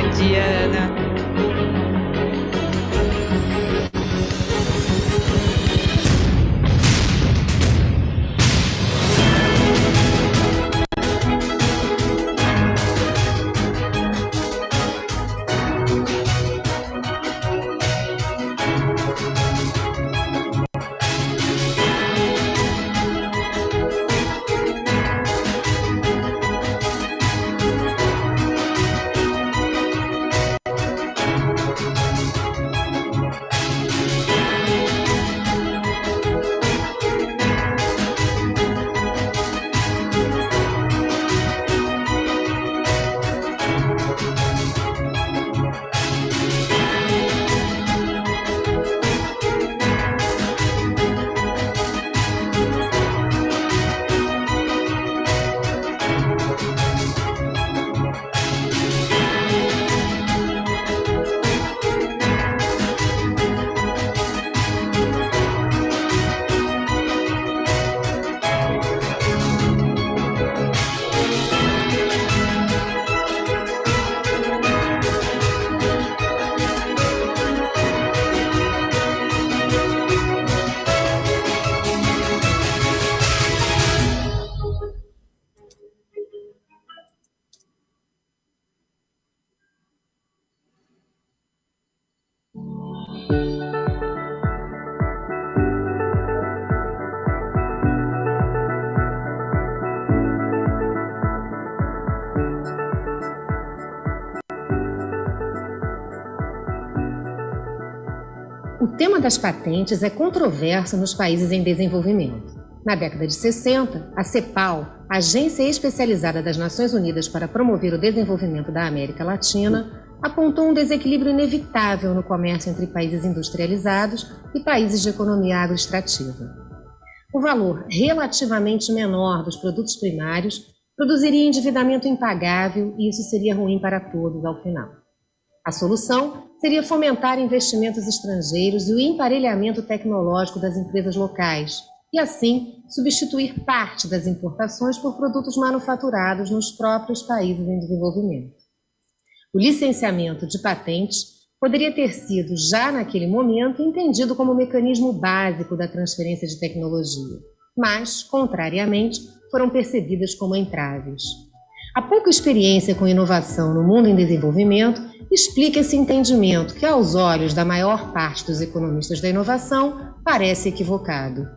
Bom dia, Ana. O tema das patentes é controverso nos países em desenvolvimento. Na década de 60, a CEPAL, Agência Especializada das Nações Unidas para Promover o Desenvolvimento da América Latina, apontou um desequilíbrio inevitável no comércio entre países industrializados e países de economia agroextrativa. O valor relativamente menor dos produtos primários produziria endividamento impagável e isso seria ruim para todos ao final. A solução seria fomentar investimentos estrangeiros e o emparelhamento tecnológico das empresas locais, e assim substituir parte das importações por produtos manufaturados nos próprios países em desenvolvimento. O licenciamento de patentes poderia ter sido, já naquele momento, entendido como mecanismo básico da transferência de tecnologia, mas, contrariamente, foram percebidas como entraves. A pouca experiência com inovação no mundo em desenvolvimento explica esse entendimento que, aos olhos da maior parte dos economistas da inovação, parece equivocado.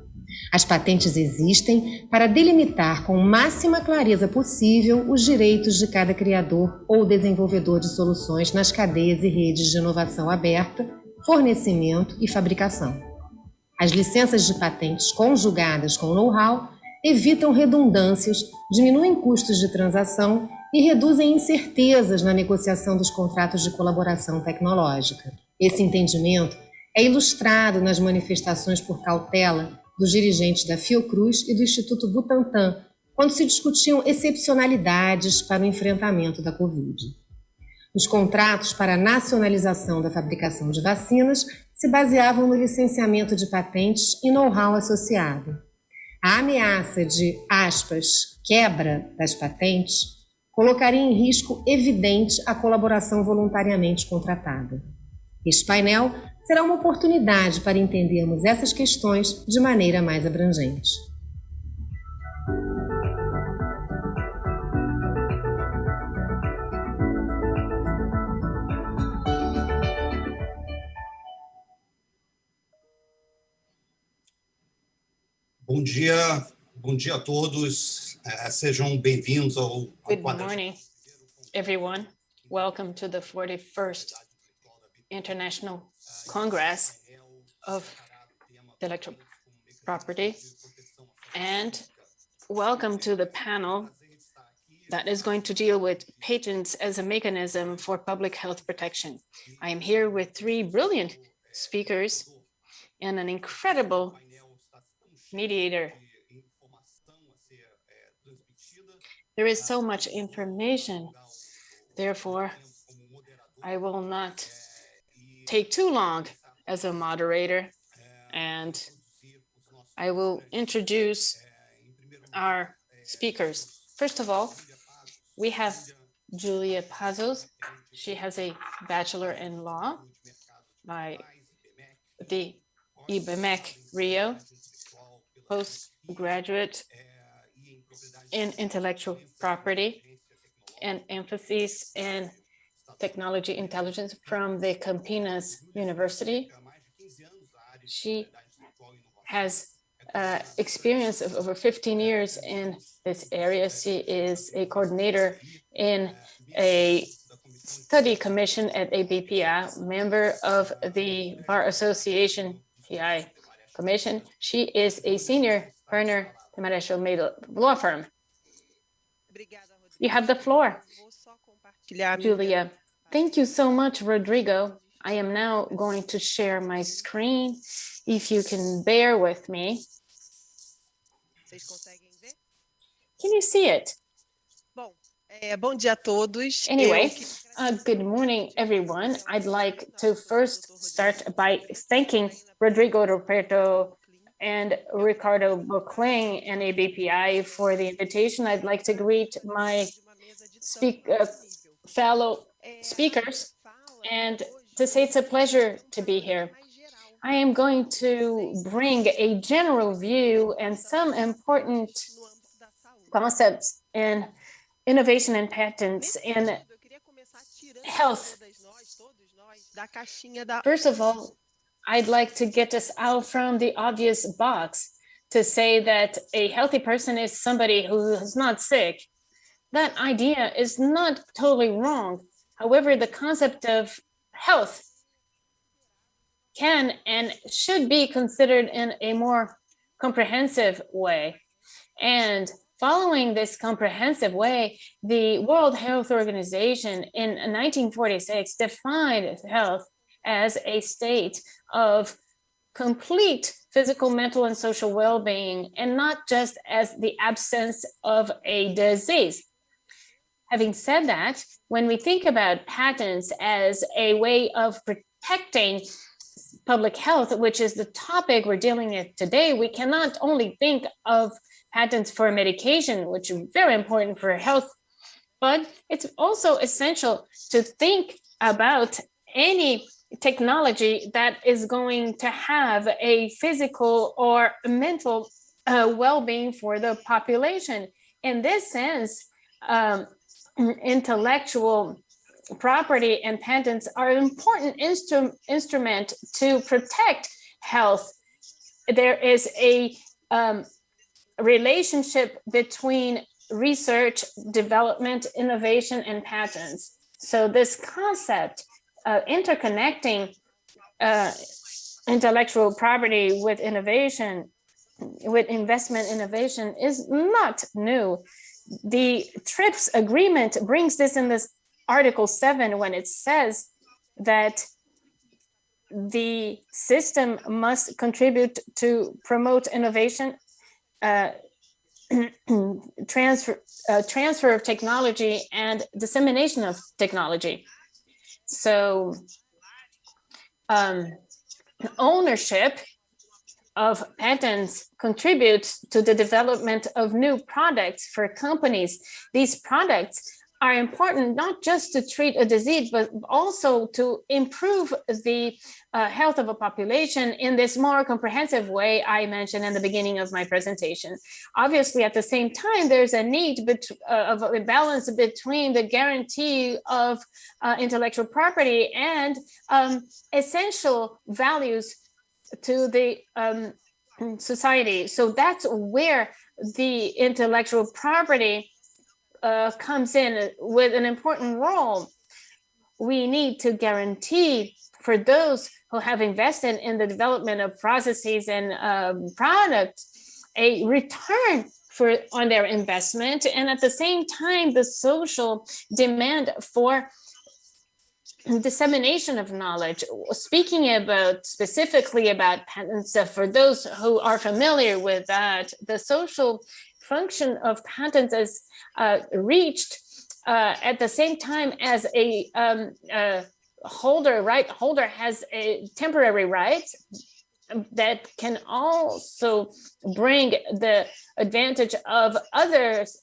As patentes existem para delimitar com máxima clareza possível os direitos de cada criador ou desenvolvedor de soluções nas cadeias e redes de inovação aberta, fornecimento e fabricação. As licenças de patentes conjugadas com know-how evitam redundâncias, diminuem custos de transação e reduzem incertezas na negociação dos contratos de colaboração tecnológica. Esse entendimento é ilustrado nas manifestações por cautela dos dirigentes da Fiocruz e do Instituto Butantan, quando se discutiam excepcionalidades para o enfrentamento da Covid. Os contratos para a nacionalização da fabricação de vacinas se baseavam no licenciamento de patentes e know-how associado. A ameaça de, aspas, quebra das patentes colocaria em risco evidente a colaboração voluntariamente contratada. Este painel será uma oportunidade para entendermos essas questões de maneira mais abrangente. Bom dia a todos. Sejam bem-vindos ao Good morning, everyone. Welcome to the 41st International Congress of Intellectual Property, and welcome to the panel that is going to deal with patents as a mechanism for public health protection. I am here with three brilliant speakers and an incredible mediator. There is so much information, therefore, I will not take too long as a moderator, and I will introduce our speakers. First of all, we have Julia Pazos. She has a bachelor in law by the ABPI Rio, postgraduate in intellectual property and emphasis in technology intelligence from the Campinas University. She has experience of over 15 years in this area. She is a coordinator in a study commission at ABPI, member of the Bar Association PI Commission. She is a senior partner at the Marechal Maidel law firm. You have the floor, Julia. Thank you so much, Rodrigo. I am now going to share my screen. If you can bear with me. Can you see it? Bom dia a todos. Anyway, good morning, everyone. I'd like to first start by thanking Rodrigo Roberto and Ricardo Bocling and ABPI for the invitation. I'd like to greet my fellow speakers and to say it's a pleasure to be here. I am going to bring a general view and some important concepts in innovation and patents in health. First of all, I'd like to get us out from the obvious box to say that a healthy person is somebody who is not sick. That idea is not totally wrong. However, the concept of health can and should be considered in a more comprehensive way. And following this comprehensive way, the World Health Organization in 1946 defined health as a state of complete physical, mental, and social well-being, and not just as the absence of a disease. Having said that, when we think about patents as a way of protecting public health, which is the topic we're dealing with today, we cannot only think of patents for medication, which is very important for health, but it's also essential to think about any technology that is going to have a physical or mental well-being for the population. In this sense, intellectual property and patents are an important instrument to protect health. There is a relationship between research, development, innovation, and patents. So this concept interconnecting intellectual property with innovation, with investment innovation is not new. The TRIPS agreement brings this in this Article 7 when it says that the system must contribute to promote innovation, transfer of technology, and dissemination of technology. So ownership of patents contributes to the development of new products for companies. These products are important not just to treat a disease, but also to improve the health of a population in this more comprehensive way I mentioned in the beginning of my presentation. Obviously, at the same time, there's a need of a balance between the guarantee of intellectual property and essential values to the society. So that's where the intellectual property comes in with an important role. We need to guarantee for those who have invested in the development of processes and products a return on their investment, and at the same time the social demand for dissemination of knowledge. Speaking specifically about patents, for those who are familiar with that, the social function of patents is reached at the same time as a holder has a temporary right that can also bring the advantage of others,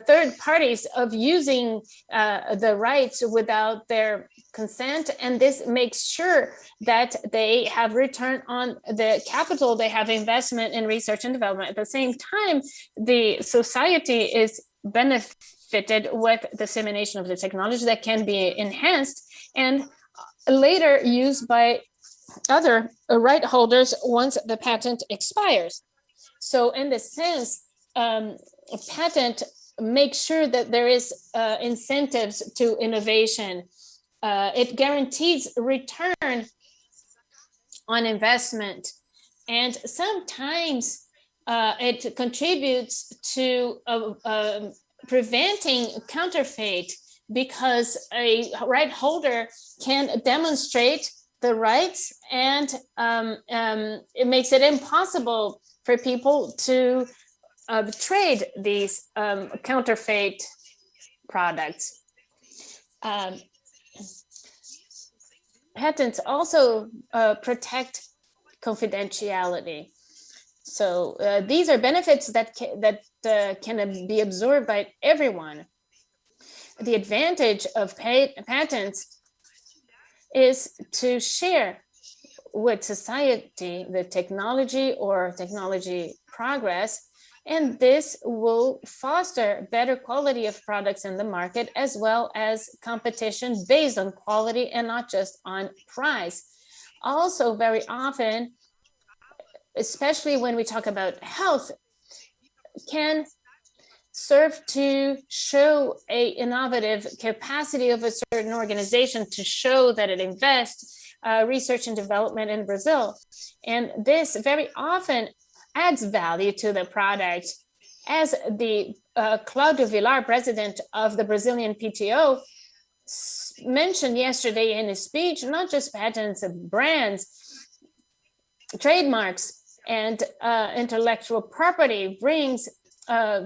third parties, of using the rights without their consent. And this makes sure that they have return on the capital they have investment in research and development. At the same time, the society is benefited with dissemination of the technology that can be enhanced and later used by other right holders once the patent expires. So in this sense, a patent makes sure that there is incentives to innovation. It guarantees return on investment, and sometimes it contributes to preventing counterfeit, because a right holder can demonstrate the rights, and it makes it impossible for people to trade these counterfeit products. Patents also protect confidentiality. So these are benefits that can be absorbed by everyone. The advantage of patents is to share with society the technology or technology progress, and this will foster better quality of products in the market, as well as competition based on quality and not just on price. Also, very often, especially when we talk about health, can serve to show a innovative capacity of a certain organization to show that it invests research and development in Brazil. And this very often adds value to the product. As the Claudio Villar, president of the Brazilian PTO, mentioned yesterday in his speech, not just patents of brands, trademarks and intellectual property brings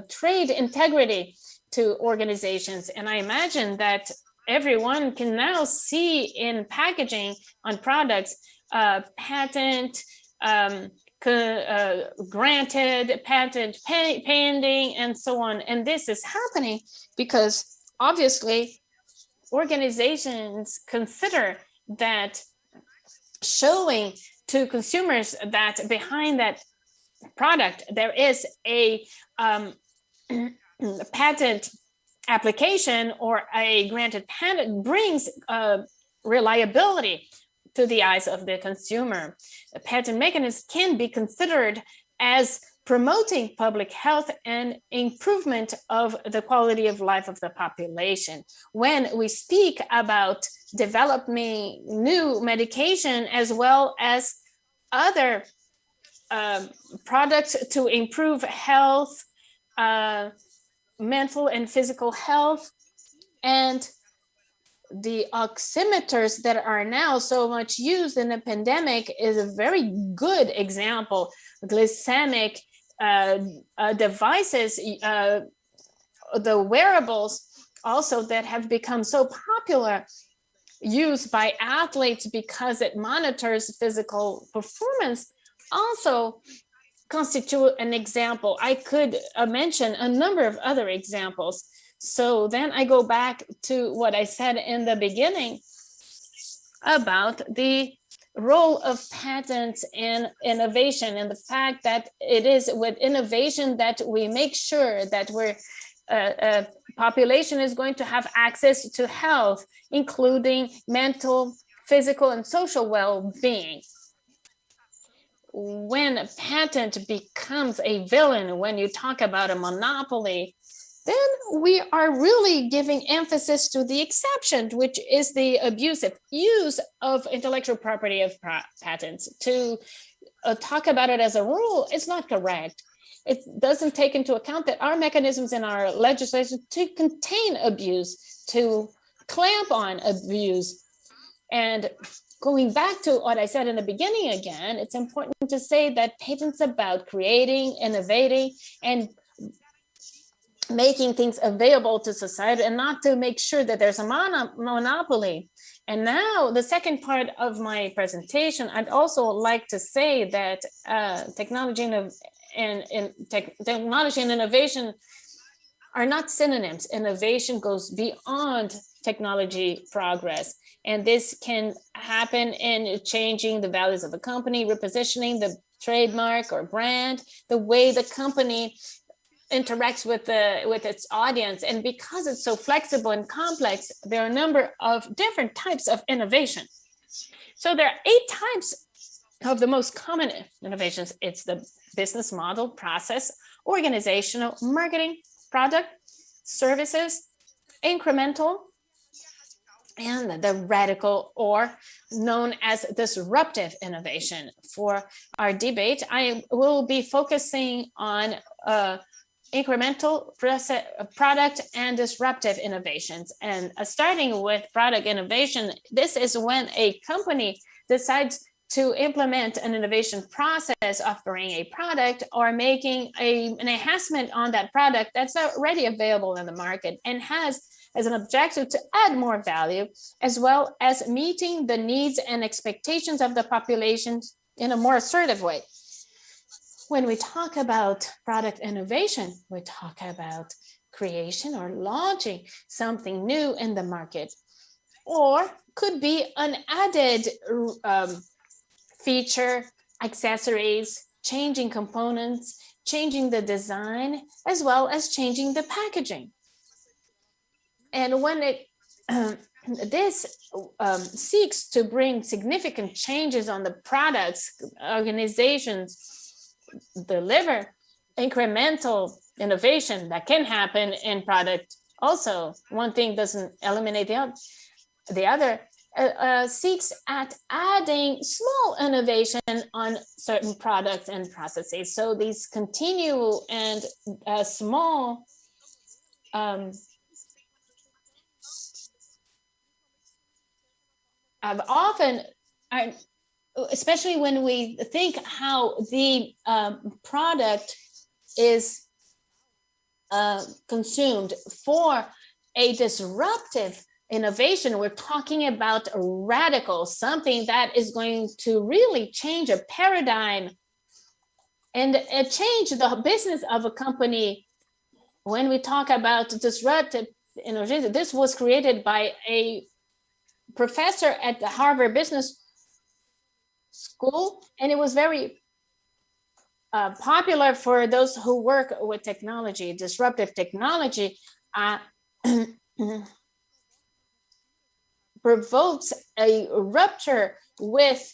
trade integrity to organizations. And I imagine that everyone can now see in packaging on products, patent, granted, patent pending, and so on. And this is happening because obviously organizations consider that showing to consumers that behind that product there is a patent application or a granted patent brings reliability to the eyes of the consumer. A patent mechanism can be considered as promoting public health and improvement of the quality of life of the population. When we speak about developing new medication as well as other products to improve health, mental and physical health, and the oximeters that are now so much used in the pandemic is a very good example. Glycemic devices, the wearables also that have become so popular, used by athletes because it monitors physical performance, also constitute an example. I could mention a number of other examples. So then I go back to what I said in the beginning about the role of patents in innovation, and the fact that it is with innovation that we make sure that population is going to have access to health, including mental, physical, and social well-being. When a patent becomes a villain, when you talk about a monopoly, then we are really giving emphasis to the exception, which is the abusive use of intellectual property of patents. To talk about it as a rule is not correct. It doesn't take into account that our mechanisms in our legislation to contain abuse, to clamp on abuse. And going back to what I said in the beginning again, it's important to say that patents about creating, innovating, and making things available to society and not to make sure that there's a monopoly. And now the second part of my presentation, I'd also like to say that technology and innovation are not synonyms. Innovation goes beyond technology progress. And this can happen in changing the values of a company, repositioning the trademark or brand, the way the company interacts with its audience. And because it's so flexible and complex, there are a number of different types of innovation. So there are 8 types of the most common innovations. It's the business model, process, organizational, marketing, product, services, incremental, and the radical, or known as disruptive innovation. For our debate, I will be focusing on incremental, product, and disruptive innovations. And starting with product innovation, this is when a company decides to implement an innovation process, offering a product or making an enhancement on that product that's already available in the market, and has as an objective to add more value, as well as meeting the needs and expectations of the population in a more assertive way. When we talk about product innovation, we talk about creation or launching something new in the market, or could be an added feature, accessories, changing components, changing the design, as well as changing the packaging. And when this seeks to bring significant changes on the products, organizations deliver incremental innovation that can happen in product. Also, one thing doesn't eliminate the other. Seeks at adding small innovation on certain products and processes. So these continue and small often are, especially when we think how the product is consumed. For a disruptive innovation, we're talking about a radical, something that is going to really change a paradigm and change the business of a company. When we talk about disruptive innovation, this was created by a professor at the Harvard Business School, and it was very popular for those who work with technology. Disruptive technology provokes a rupture with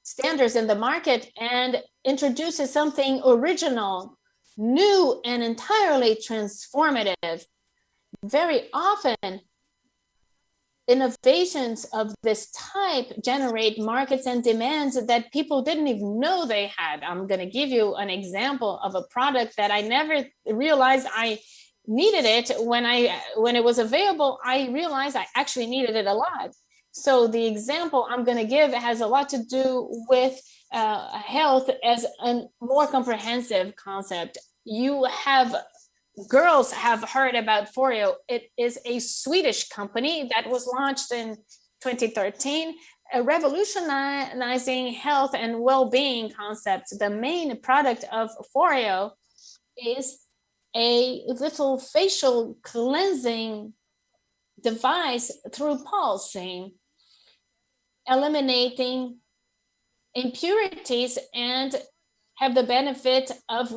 standards in the market and introduces something original, new, and entirely transformative. Very often, innovations of this type generate markets and demands that people didn't even know they had. I'm going to give you an example of a product that I never realized I needed it. When it was available, I realized I actually needed it a lot. So the example I'm going to give has a lot to do with health as a more comprehensive concept. Girls have heard about Foreo. It is a Swedish company that was launched in 2013, revolutionizing health and well-being concepts. The main product of Foreo is a little facial cleansing device through pulsing, eliminating impurities and have the benefit of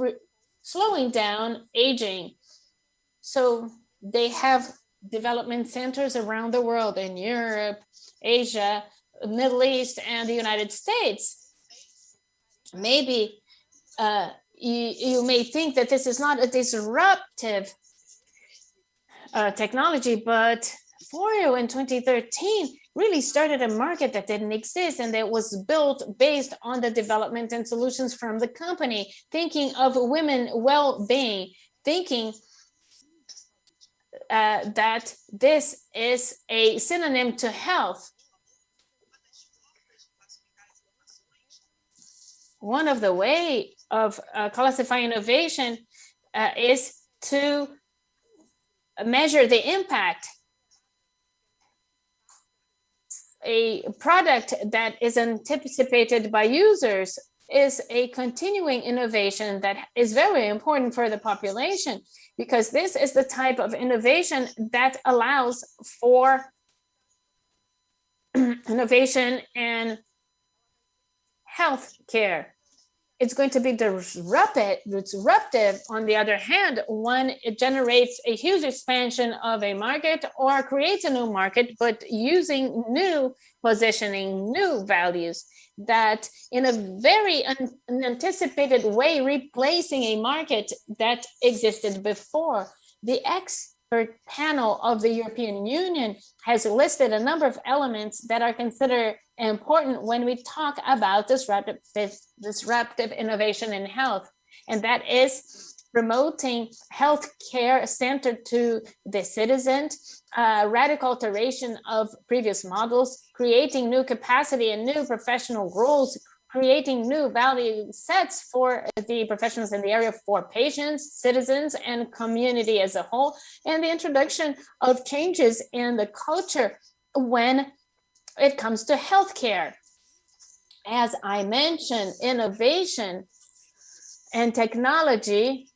slowing down aging. So they have development centers around the world in Europe, Asia, Middle East, and the United States. Maybe you may think that this is not a disruptive technology, but Foreo in 2013 really started a market that didn't exist, and that was built based on the development and solutions from the company, thinking of women well-being, thinking that this is a synonym to health. One of the way of classifying innovation is to measure the impact. A product that is anticipated by users is a continuing innovation that is very important for the population, because this is the type of innovation that allows for innovation in healthcare. It's going to be disruptive, on the other hand, when it generates a huge expansion of a market or creates a new market, but using new positioning, new values that in a very unanticipated way, replacing a market that existed before. The expert panel of the European Union has listed a number of elements that are considered important when we talk about disruptive innovation in health, and that is promoting healthcare centered to the citizen, radical alteration of previous models, creating new capacity and new professional roles, creating new value sets for the professionals in the area for patients, citizens, and community as a whole, and the introduction of changes in the culture when it comes to healthcare. As I mentioned, innovation and technology,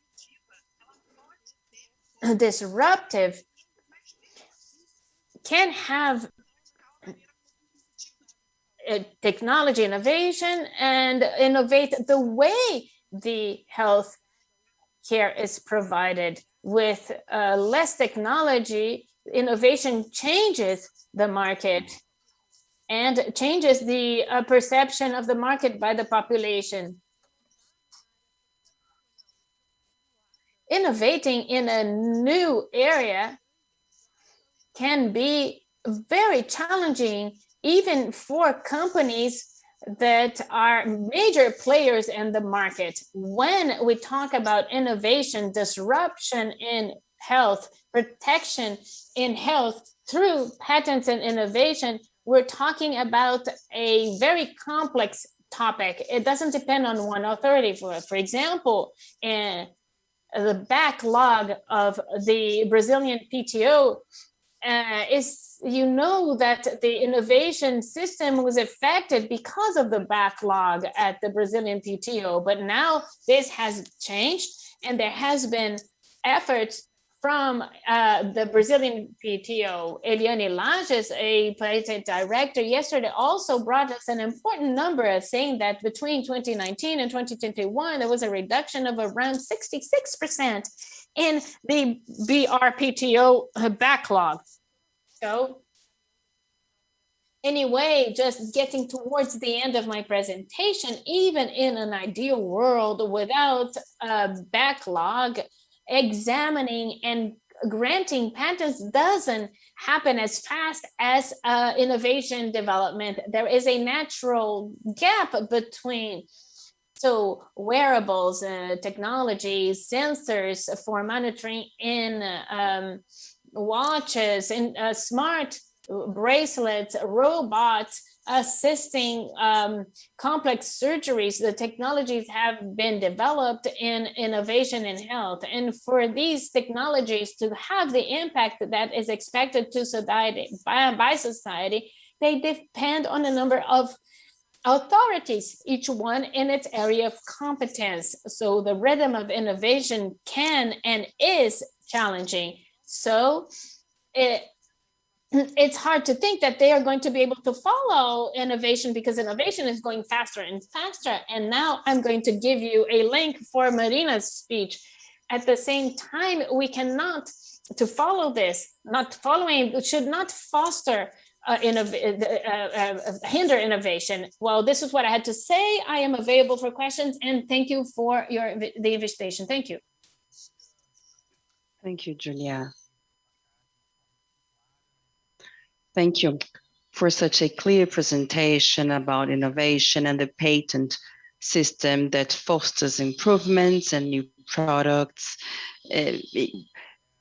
disruptive, can have technology innovation and innovate the way the health care is provided. With less technology, innovation changes the market and changes the perception of the market by the population. Innovating in a new area can be very challenging, even for companies that are major players in the market. When we talk about innovation, disruption in health, protection in health through patents and innovation, we're talking about a very complex topic. It doesn't depend on one authority. For example, the backlog of the Brazilian PTO is, you know, that the innovation system was affected because of the backlog at the Brazilian PTO. But now this has changed, and there has been efforts from the Brazilian PTO. Eliane Lages, a patent director, yesterday also brought us an important number, saying that between 2019 and 2021, there was a reduction of around 66% in the BRPTO backlog. So anyway, just getting towards the end of my presentation, even in an ideal world without a backlog, examining and granting patents doesn't happen as fast as innovation development. There is a natural gap between wearables, technologies, sensors for monitoring in watches, and smart bracelets, robots assisting complex surgeries. The technologies have been developed in innovation in health. And for these technologies to have the impact that is expected to society by society, they depend on a number of authorities, each one in its area of competence. So the rhythm of innovation can and is challenging. So it's hard to think that they are going to be able to follow innovation, because innovation is going faster and faster. And now I'm going to give you a link for Marina's speech. At the same time, we cannot, to follow this, not following should not foster hinder innovation. Well, this is what I had to say. I am available for questions, and thank you for the invitation. Thank you. Thank you, Julia. Thank you for such a clear presentation about innovation and the patent system that fosters improvements and new products.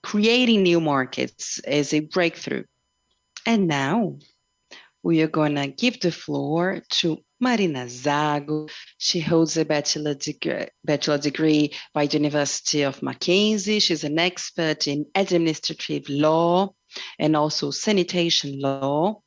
Creating new markets is a breakthrough. And now we are going to give the floor to Marina Zago, she holds a bachelor degree by the University of Mackenzie. She's an expert in administrative law and also sanitation law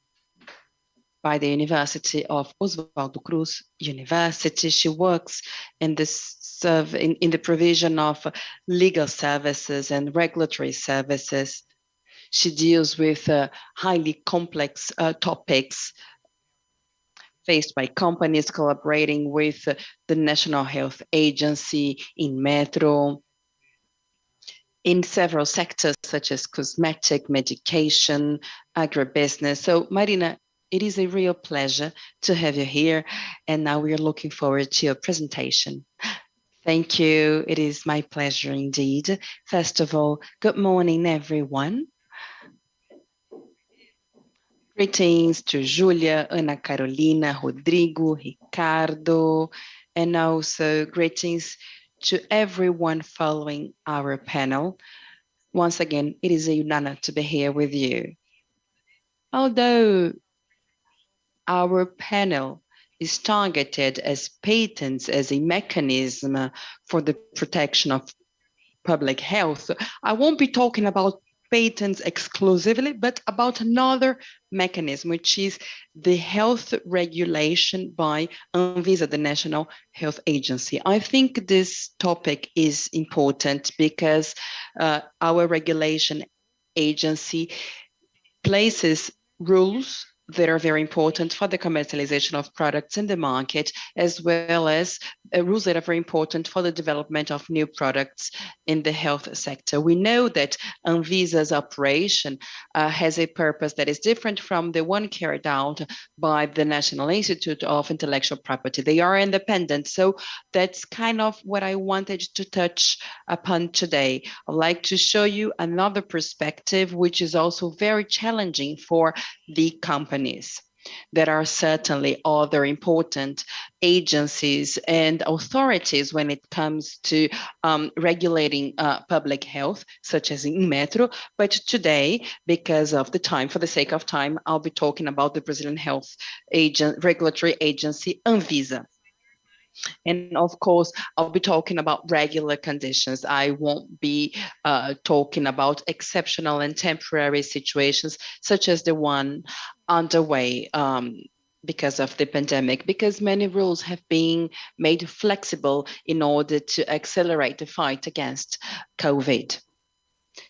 by the University of Oswaldo Cruz University. She works in in the provision of legal services and regulatory services. She deals with highly complex topics faced by companies collaborating with the National Health Agency in Metro, in several sectors such as cosmetic, medication, agribusiness. So Marina, it is a real pleasure to have you here. And now we are looking forward to your presentation. Thank you. It is my pleasure indeed. First of all, good morning, everyone. Greetings to Julia, Ana Carolina, Rodrigo, Ricardo, and also greetings to everyone following our panel. Once again, it is a honor to be here with you. Although our panel is targeted as patents as a mechanism for the protection of public health, I won't be talking about patents exclusively, but about another mechanism, which is the health regulation by Anvisa, the National Health Agency. I think this topic is important because our regulation agency places rules that are very important for the commercialization of products in the market, as well as rules that are very important for the development of new products in the health sector. We know that Anvisa's operation has a purpose that is different from the one carried out by the National Institute of Intellectual Property. They are independent. So that's kind of what I wanted to touch upon today. I'd like to show you another perspective, which is also very challenging for the companies. There are certainly other important agencies and authorities when it comes to regulating public health, such as in Metro. But today, because of the time, for the sake of time, I'll be talking about the Brazilian Health Regulatory Agency, Anvisa. And of course, I'll be talking about regular conditions. I won't be talking about exceptional and temporary situations, such as the one underway because of the pandemic, because many rules have been made flexible in order to accelerate the fight against COVID.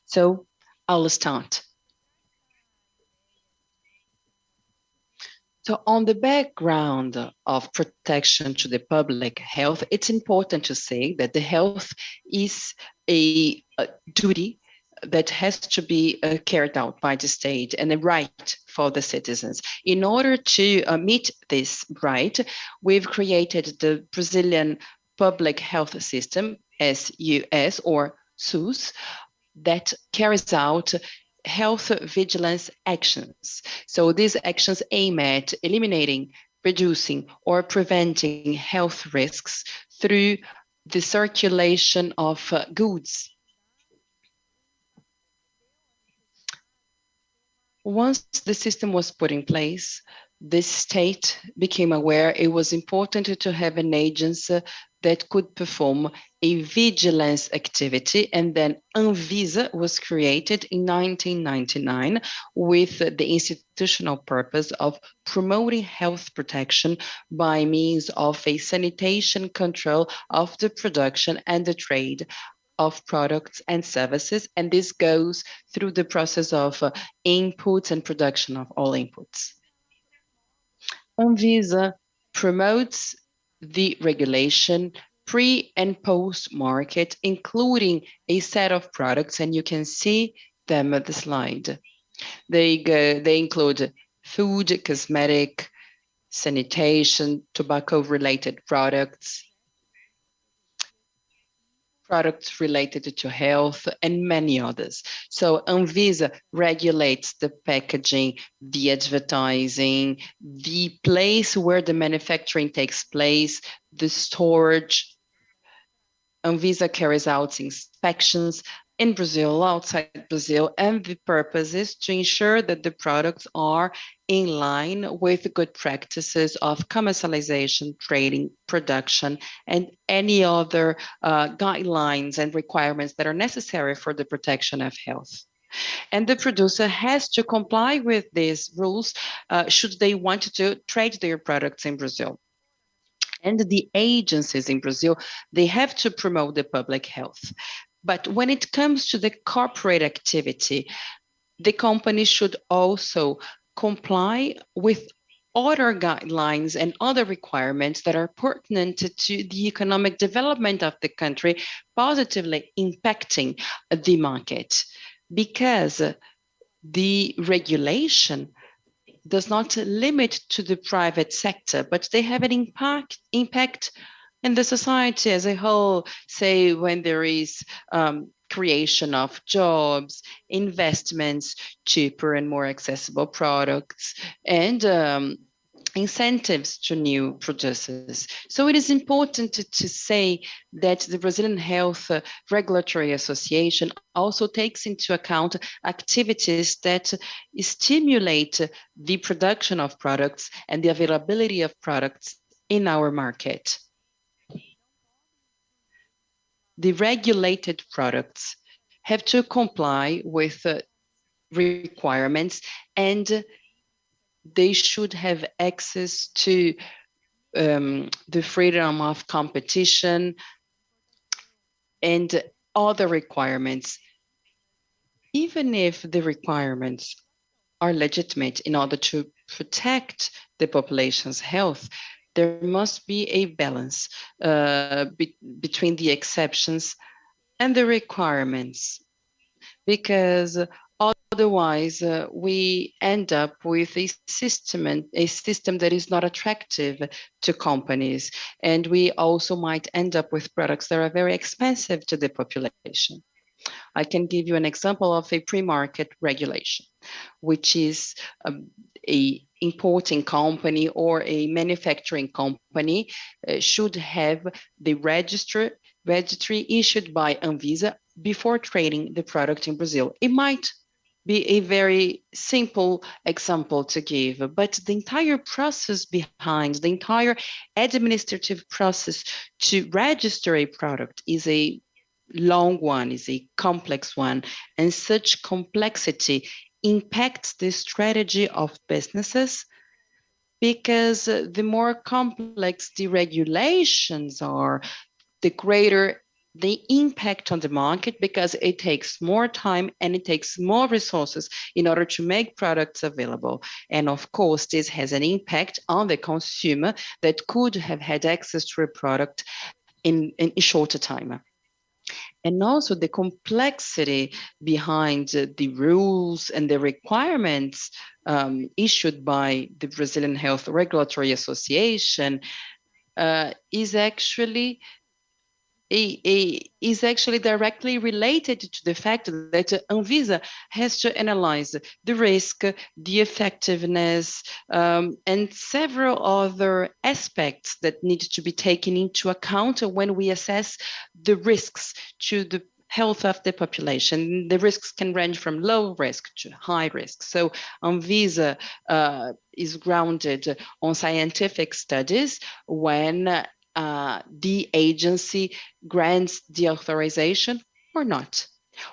So I'll start. So on the background of protection to the public health, it's important to say that the health is a duty that has to be carried out by the state and a right for the citizens. In order to meet this right, we've created the Brazilian Public Health System, SUS or SUS, that carries out health vigilance actions. So these actions aim at eliminating, reducing, or preventing health risks through the circulation of goods. Once the system was put in place, the state became aware it was important to have an agency that could perform a vigilance activity, and then Anvisa was created in 1999 with the institutional purpose of promoting health protection by means of a sanitation control of the production and the trade of products and services, and this goes through the process of inputs and production of all inputs. Anvisa promotes the regulation pre and post market, including a set of products, and you can see them at the slide. They include food, cosmetic, sanitation, tobacco-related products, products related to health, and many others. So Anvisa regulates the packaging, the advertising, the place where the manufacturing takes place, the storage. Anvisa carries out inspections in Brazil, outside Brazil, and the purpose is to ensure that the products are in line with good practices of commercialization, trading, production, and any other guidelines and requirements that are necessary for the protection of health. And the producer has to comply with these rules should they want to trade their products in Brazil. And the agencies in Brazil, they have to promote the public health. But when it comes to the corporate activity, the company should also comply with other guidelines and other requirements that are pertinent to the economic development of the country, positively impacting the market. Because the regulation does not limit to the private sector, but they have an impact in the society as a whole. Say when there is creation of jobs, investments, cheaper and more accessible products, and incentives to new producers. So it is important to say that the Brazilian Health Regulatory Association also takes into account activities that stimulate the production of products and the availability of products in our market. The regulated products have to comply with requirements, and they should have access to the freedom of competition and other requirements, even if the requirements are legitimate in order to protect the population's health. There must be a balance between the exceptions and the requirements, because otherwise we end up with a system that is not attractive to companies, and we also might end up with products that are very expensive to the population. I can give you an example of a pre-market regulation, which is a importing company or a manufacturing company should have the registry issued by Anvisa before trading the product in Brazil. It might be a very simple example to give, but the entire process behind, the entire administrative process to register a product is a long one, is a complex one, and such complexity impacts the strategy of businesses, because the more complex the regulations are, the greater the impact on the market, because it takes more time and it takes more resources in order to make products available. And of course, this has an impact on the consumer that could have had access to a product in a shorter time. And also the complexity behind the rules and the requirements issued by the Brazilian Health Regulatory Association is actually directly related to the fact that Anvisa has to analyze the risk, the effectiveness, and several other aspects that need to be taken into account when we assess the risks to the health of the population. The risks can range from low risk to high risk. So Anvisa is grounded on scientific studies when the agency grants the authorization or not.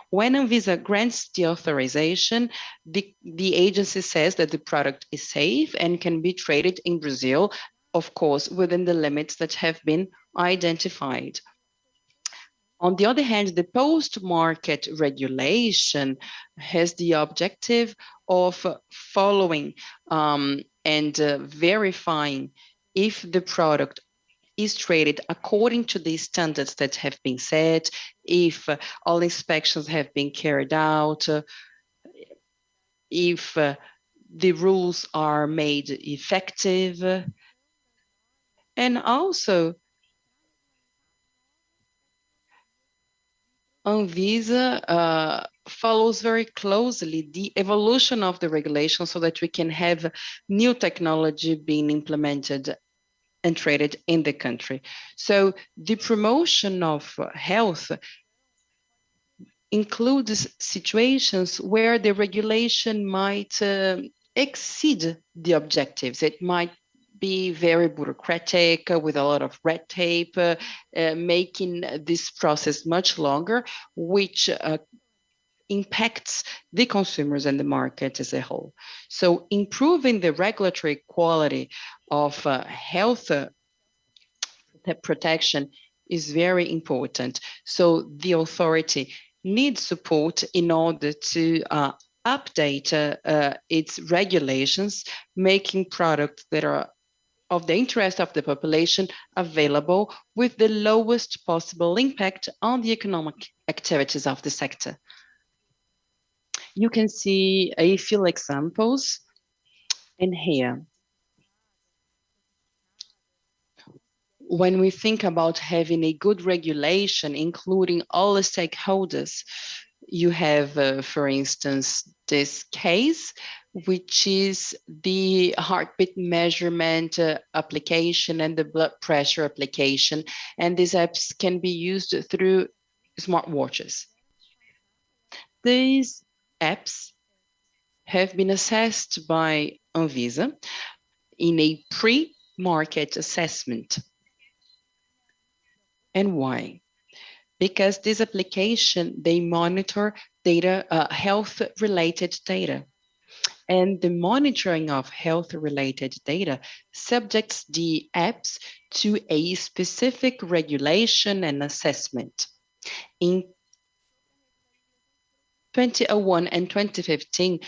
When Anvisa grants the authorization, the agency says that the product is safe and can be traded in Brazil, of course, within the limits that have been identified. On the other hand, the post-market regulation has the objective of following and verifying if the product is traded according to the standards that have been set, if all inspections have been carried out, if the rules are made effective, and also Anvisa follows very closely the evolution of the regulation so that we can have new technology being implemented and traded in the country. So the promotion of health includes situations where the regulation might exceed the objectives. It might be very bureaucratic with a lot of red tape, making this process much longer, which impacts the consumers and the market as a whole. So improving the regulatory quality of health protection is very important. So the authority needs support in order to update its regulations, making products that are of the interest of the population available with the lowest possible impact on the economic activities of the sector. You can see a few examples in here. When we think about having a good regulation, including all the stakeholders, you have, for instance, this case, which is the heartbeat measurement application and the blood pressure application. And these apps can be used through smartwatches. These apps have been assessed by Anvisa in a pre-market assessment. And why? Because this application, they monitor data, health-related data. And the monitoring of health-related data subjects the apps to a specific regulation and assessment. In 2001 and 2015,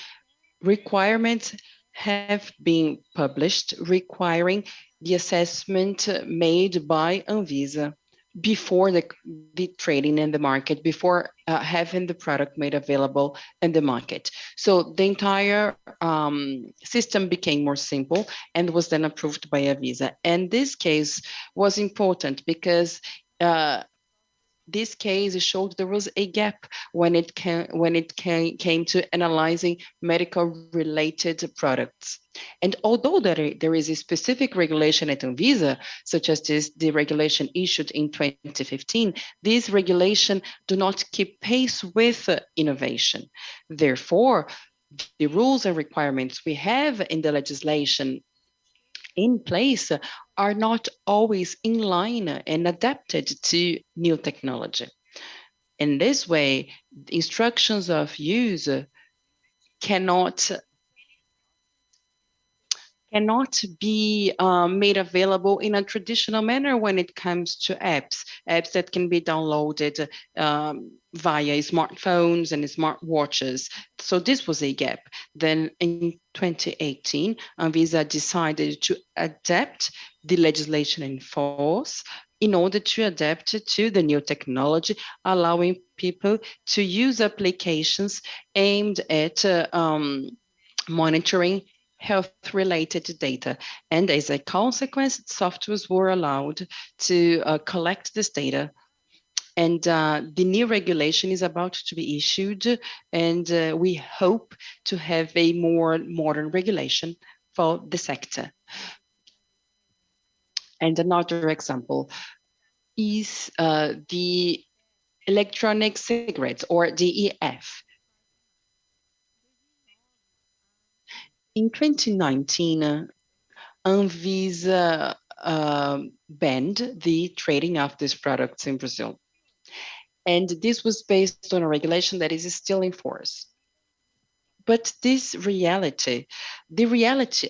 requirements have been published requiring the assessment made by Anvisa before the trading in the market, before having the product made available in the market. So the entire system became more simple and was then approved by Anvisa. And this case was important because this case showed there was a gap when it came to analyzing medical related products. And although there is a specific regulation at Anvisa, such as the regulation issued in 2015, these regulations do not keep pace with innovation. Therefore, the rules and requirements we have in the legislation in place are not always in line and adapted to new technology. In this way, instructions of use cannot be made available in a traditional manner when it comes to apps that can be downloaded via smartphones and smartwatches. So this was a gap. Then in 2018, Anvisa decided to adapt the legislation in force in order to adapt to the new technology, allowing people to use applications aimed at monitoring health-related data. And as a consequence, softwares were allowed to collect this data. And the new regulation is about to be issued, and we hope to have a more modern regulation for the sector. And another example is the electronic cigarettes, or DEF. In 2019, Anvisa banned the trading of these products in Brazil. And this was based on a regulation that is still in force. But the reality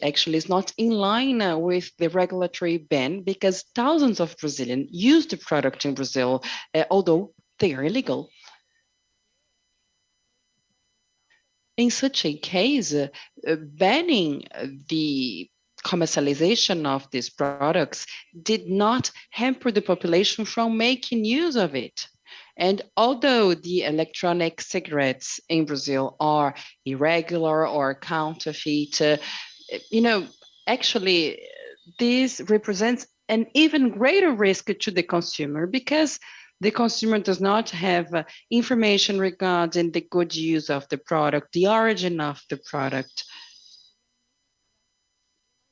actually is not in line with the regulatory ban, because thousands of Brazilians use the product in Brazil, although they are illegal. In such a case, banning the commercialization of these products did not hamper the population from making use of it. And although the electronic cigarettes in Brazil are irregular or counterfeit, actually this represents an even greater risk to the consumer, because the consumer does not have information regarding the good use of the product, the origin of the product.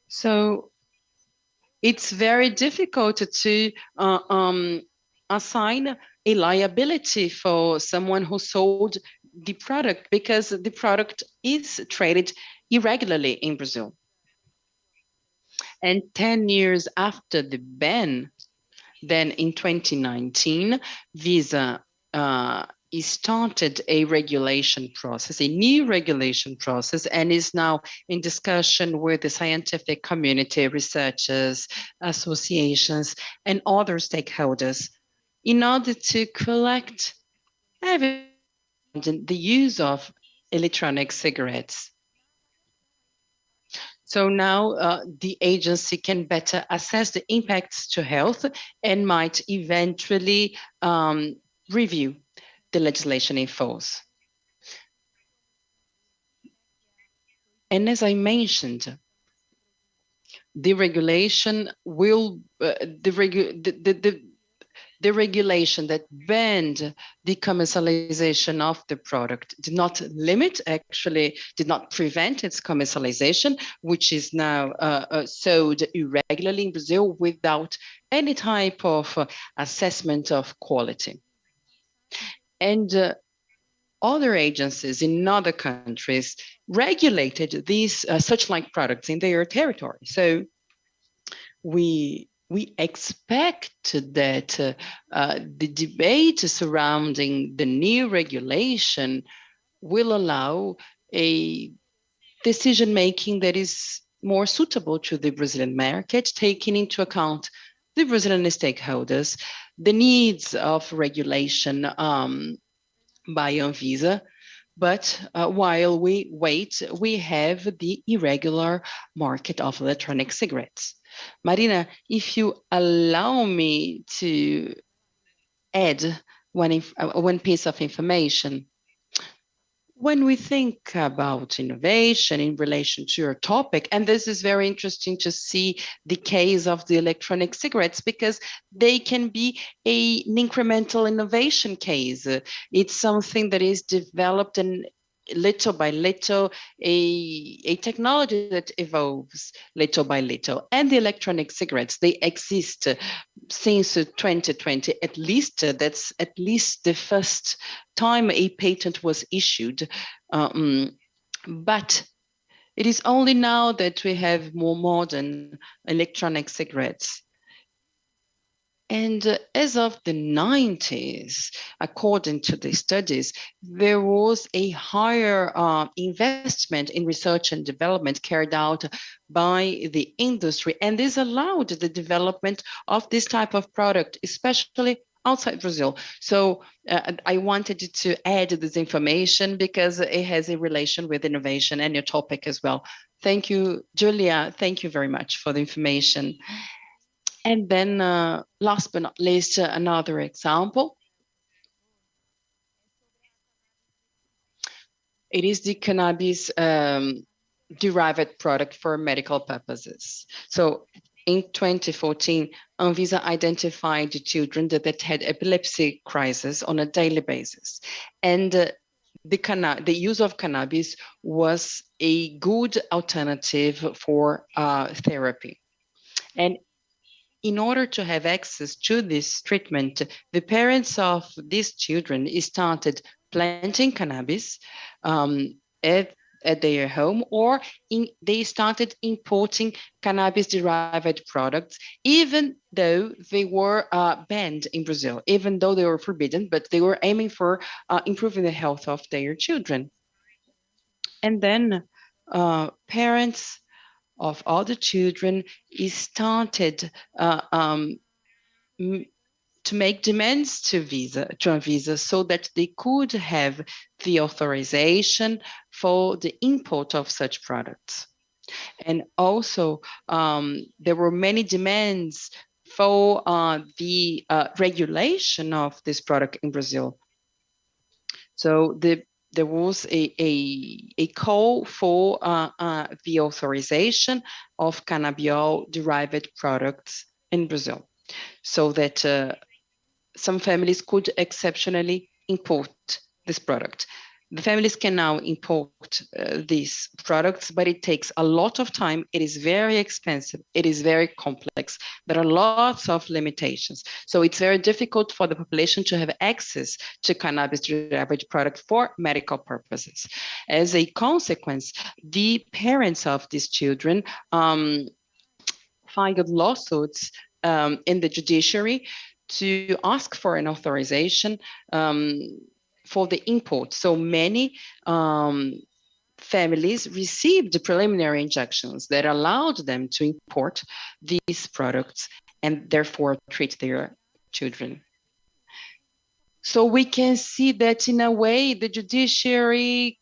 So it's very difficult to assign a liability for someone who sold the product, because the product is traded irregularly in Brazil. And 10 years after the ban, then in 2019, Visa started a regulation process, a new regulation process, and is now in discussion with the scientific community, researchers, associations, and other stakeholders in order to collect evidence on the use of electronic cigarettes. So now the agency can better assess the impacts to health and might eventually review the legislation in force. And as I mentioned, the regulation will, the regulation that banned the commercialization of the product did not limit, actually did not prevent its commercialization, which is now sold irregularly in Brazil without any type of assessment of quality. And other agencies in other countries regulated these such-like products in their territory. So we expect that the debate surrounding the new regulation will allow a decision-making that is more suitable to the Brazilian market, taking into account the Brazilian stakeholders, the needs of regulation by Anvisa. But while we wait, we have the irregular market of electronic cigarettes. Marina, if you allow me to add one piece of information. When we think about innovation in relation to your topic, and this is very interesting to see the case of the electronic cigarettes, because they can be an incremental innovation case. It's something that is developed and little by little, a technology that evolves little by little. And the electronic cigarettes, they exist since 2020, at least. That's at least the first time a patent was issued. But it is only now that we have more modern electronic cigarettes. And as of the 90s, according to the studies, there was a higher investment in research and development carried out by the industry. And this allowed the development of this type of product, especially outside Brazil. So I wanted to add this information because it has a relation with innovation and your topic as well. Thank you, Julia. Thank you very much for the information. And then last but not least, another example. It is the cannabis derived product for medical purposes. So in 2014, Anvisa identified children that had epilepsy crisis on a daily basis. And the use of cannabis was a good alternative for therapy. And in order to have access to this treatment, the parents of these children started planting cannabis at their home, or they started importing cannabis-derived products, even though they were banned in Brazil, even though they were forbidden, but they were aiming for improving the health of their children. And then parents of all the children started to make demands to Anvisa so that they could have the authorization for the import of such products. And also, there were many demands for the regulation of this product in Brazil. So there was a call for the authorization of cannabidiol-derived products in Brazil, so that some families could exceptionally import this product. The families can now import these products, but it takes a lot of time. It is very expensive. It is very complex. There are lots of limitations. So it's very difficult for the population to have access to cannabis-derived product for medical purposes. As a consequence, the parents of these children filed lawsuits in the judiciary to ask for an authorization for the import. So many families received preliminary injunctions that allowed them to import these products and therefore treat their children. So we can see that in a way, the judiciary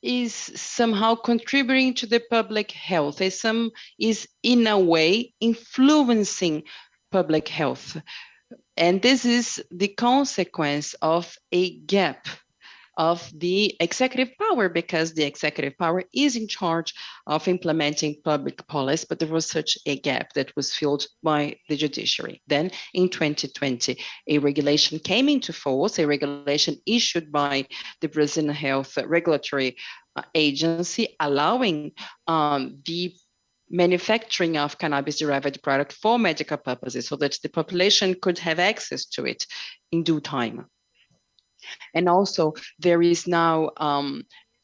is somehow contributing to the public health, is in a way influencing public health. And this is the consequence of a gap of the executive power, because the executive power is in charge of implementing public policy, but there was such a gap that was filled by the judiciary. Then in 2020, a regulation came into force, a regulation issued by the Brazilian Health Regulatory Agency, allowing the manufacturing of cannabis-derived product for medical purposes so that the population could have access to it in due time. And also there is now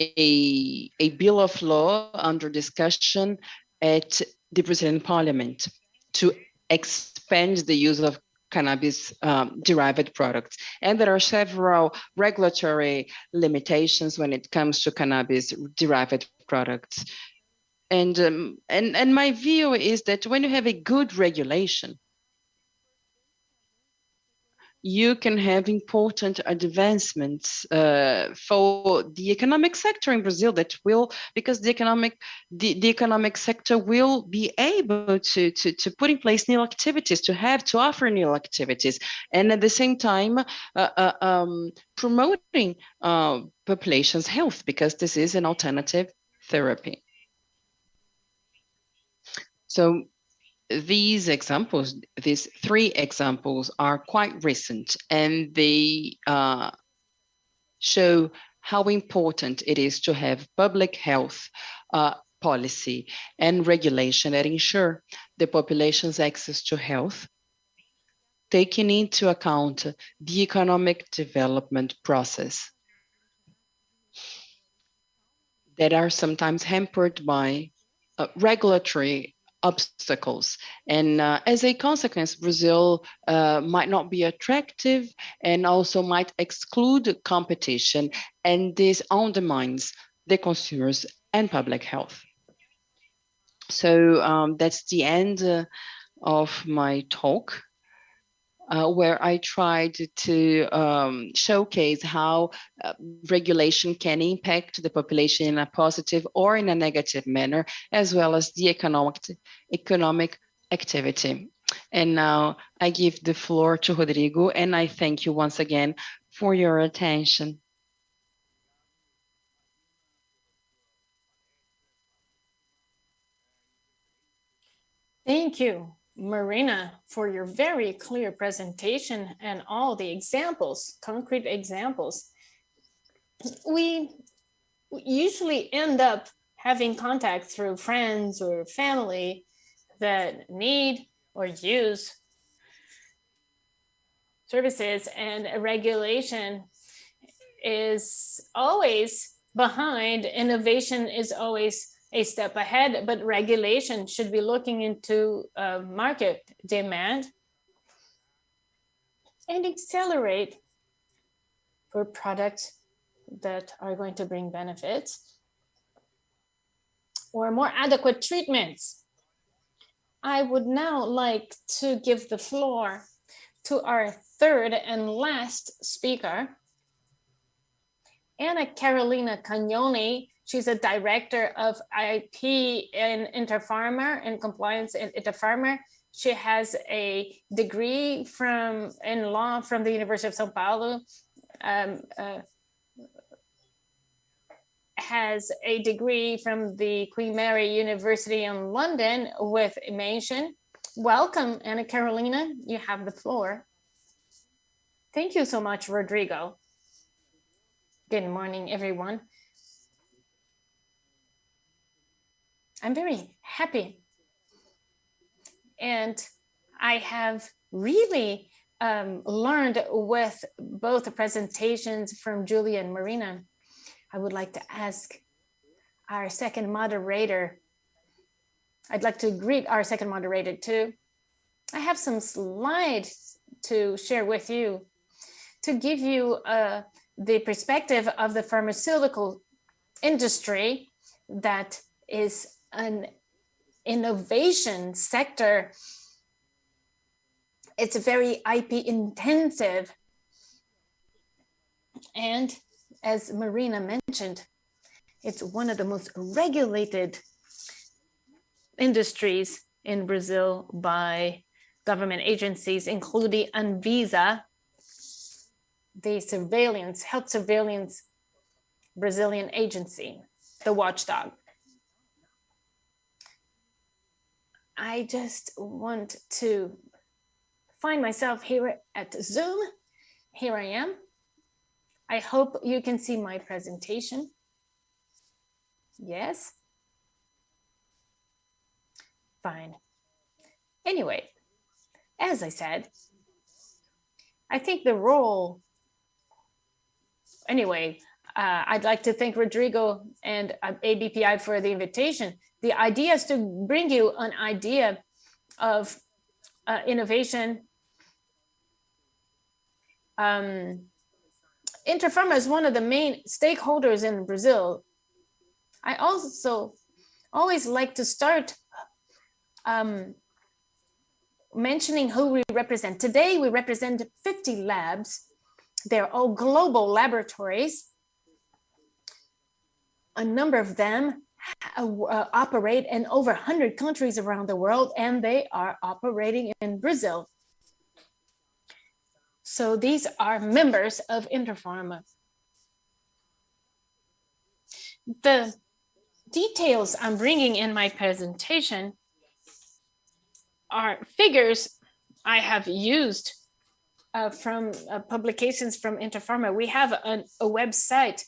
a bill of law under discussion at the Brazilian Parliament to expand the use of cannabis derived products. And there are several regulatory limitations when it comes to cannabis derived products. And my view is that when you have a good regulation, you can have important advancements for the economic sector in Brazil that will, because the economic sector will be able to put in place new activities, to offer new activities, and at the same time promoting population's health, because this is an alternative therapy. So these examples, these three examples, are quite recent, and they show how important it is to have public health policy and regulation that ensure the population's access to health, taking into account the economic development process that are sometimes hampered by regulatory obstacles. And as a consequence, Brazil might not be attractive and also might exclude competition, and this undermines the consumers and public health. So that's the end of my talk, where I tried to showcase how regulation can impact the population in a positive or in a negative manner, as well as the economic activity. And now I give the floor to Rodrigo, and I thank you once again for your attention. Thank you, Marina, for your very clear presentation and all the examples, concrete examples. We usually end up having contact through friends or family that need or use services, and regulation is always behind. Innovation is always a step ahead, but regulation should be looking into market demand and accelerate for products that are going to bring benefits or more adequate treatments. I would now like to give the floor to our third and last speaker, Ana Carolina Cagnoni. She's a director of IP in Interfarmer and compliance in Interfarmer. She has a degree in law from the University of São Paulo, has a degree from the Queen Mary University in London with mention. Welcome, Ana Carolina, you have the floor. Thank you so much, Rodrigo. Good morning, everyone. I'm very happy. And I have really learned with both the presentations from Julia and Marina. I would like to ask our second moderator. I'd like to greet our second moderator too. I have some slides to share with you to give you the perspective of the pharmaceutical industry that is an innovation sector. It's very IP intensive. And as Marina mentioned, it's one of the most regulated industries in Brazil by government agencies, including Anvisa, the health surveillance Brazilian agency, the watchdog. I just want to find myself here at Zoom. Here I am. I hope you can see my presentation. Yes? Fine. Anyway, as I said, I think the role, I'd like to thank Rodrigo and ABPI for the invitation. The idea is to bring you an idea of innovation. Interpharma is one of the main stakeholders in Brazil. I also always like to start mentioning who we represent. Today, we represent 50 labs. They're all global laboratories. A number of them operate in over 100 countries around the world, and they are operating in Brazil. So these are members of Interpharma. The details I'm bringing in my presentation are figures I have used from publications from Interpharma. We have a website,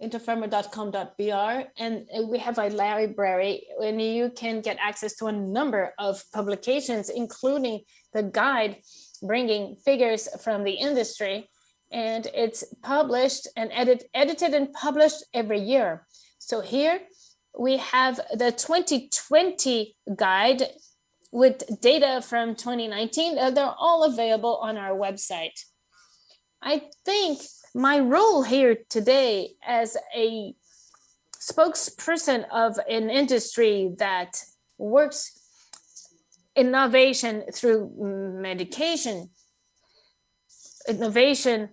interpharma.com.br, and we have a library and you can get access to a number of publications, including the guide bringing figures from the industry, and it's published and edited and published every year. So here we have the 2020 guide with data from 2019. They're all available on our website. I think my role here today as a spokesperson of an industry that works innovation through medication, innovation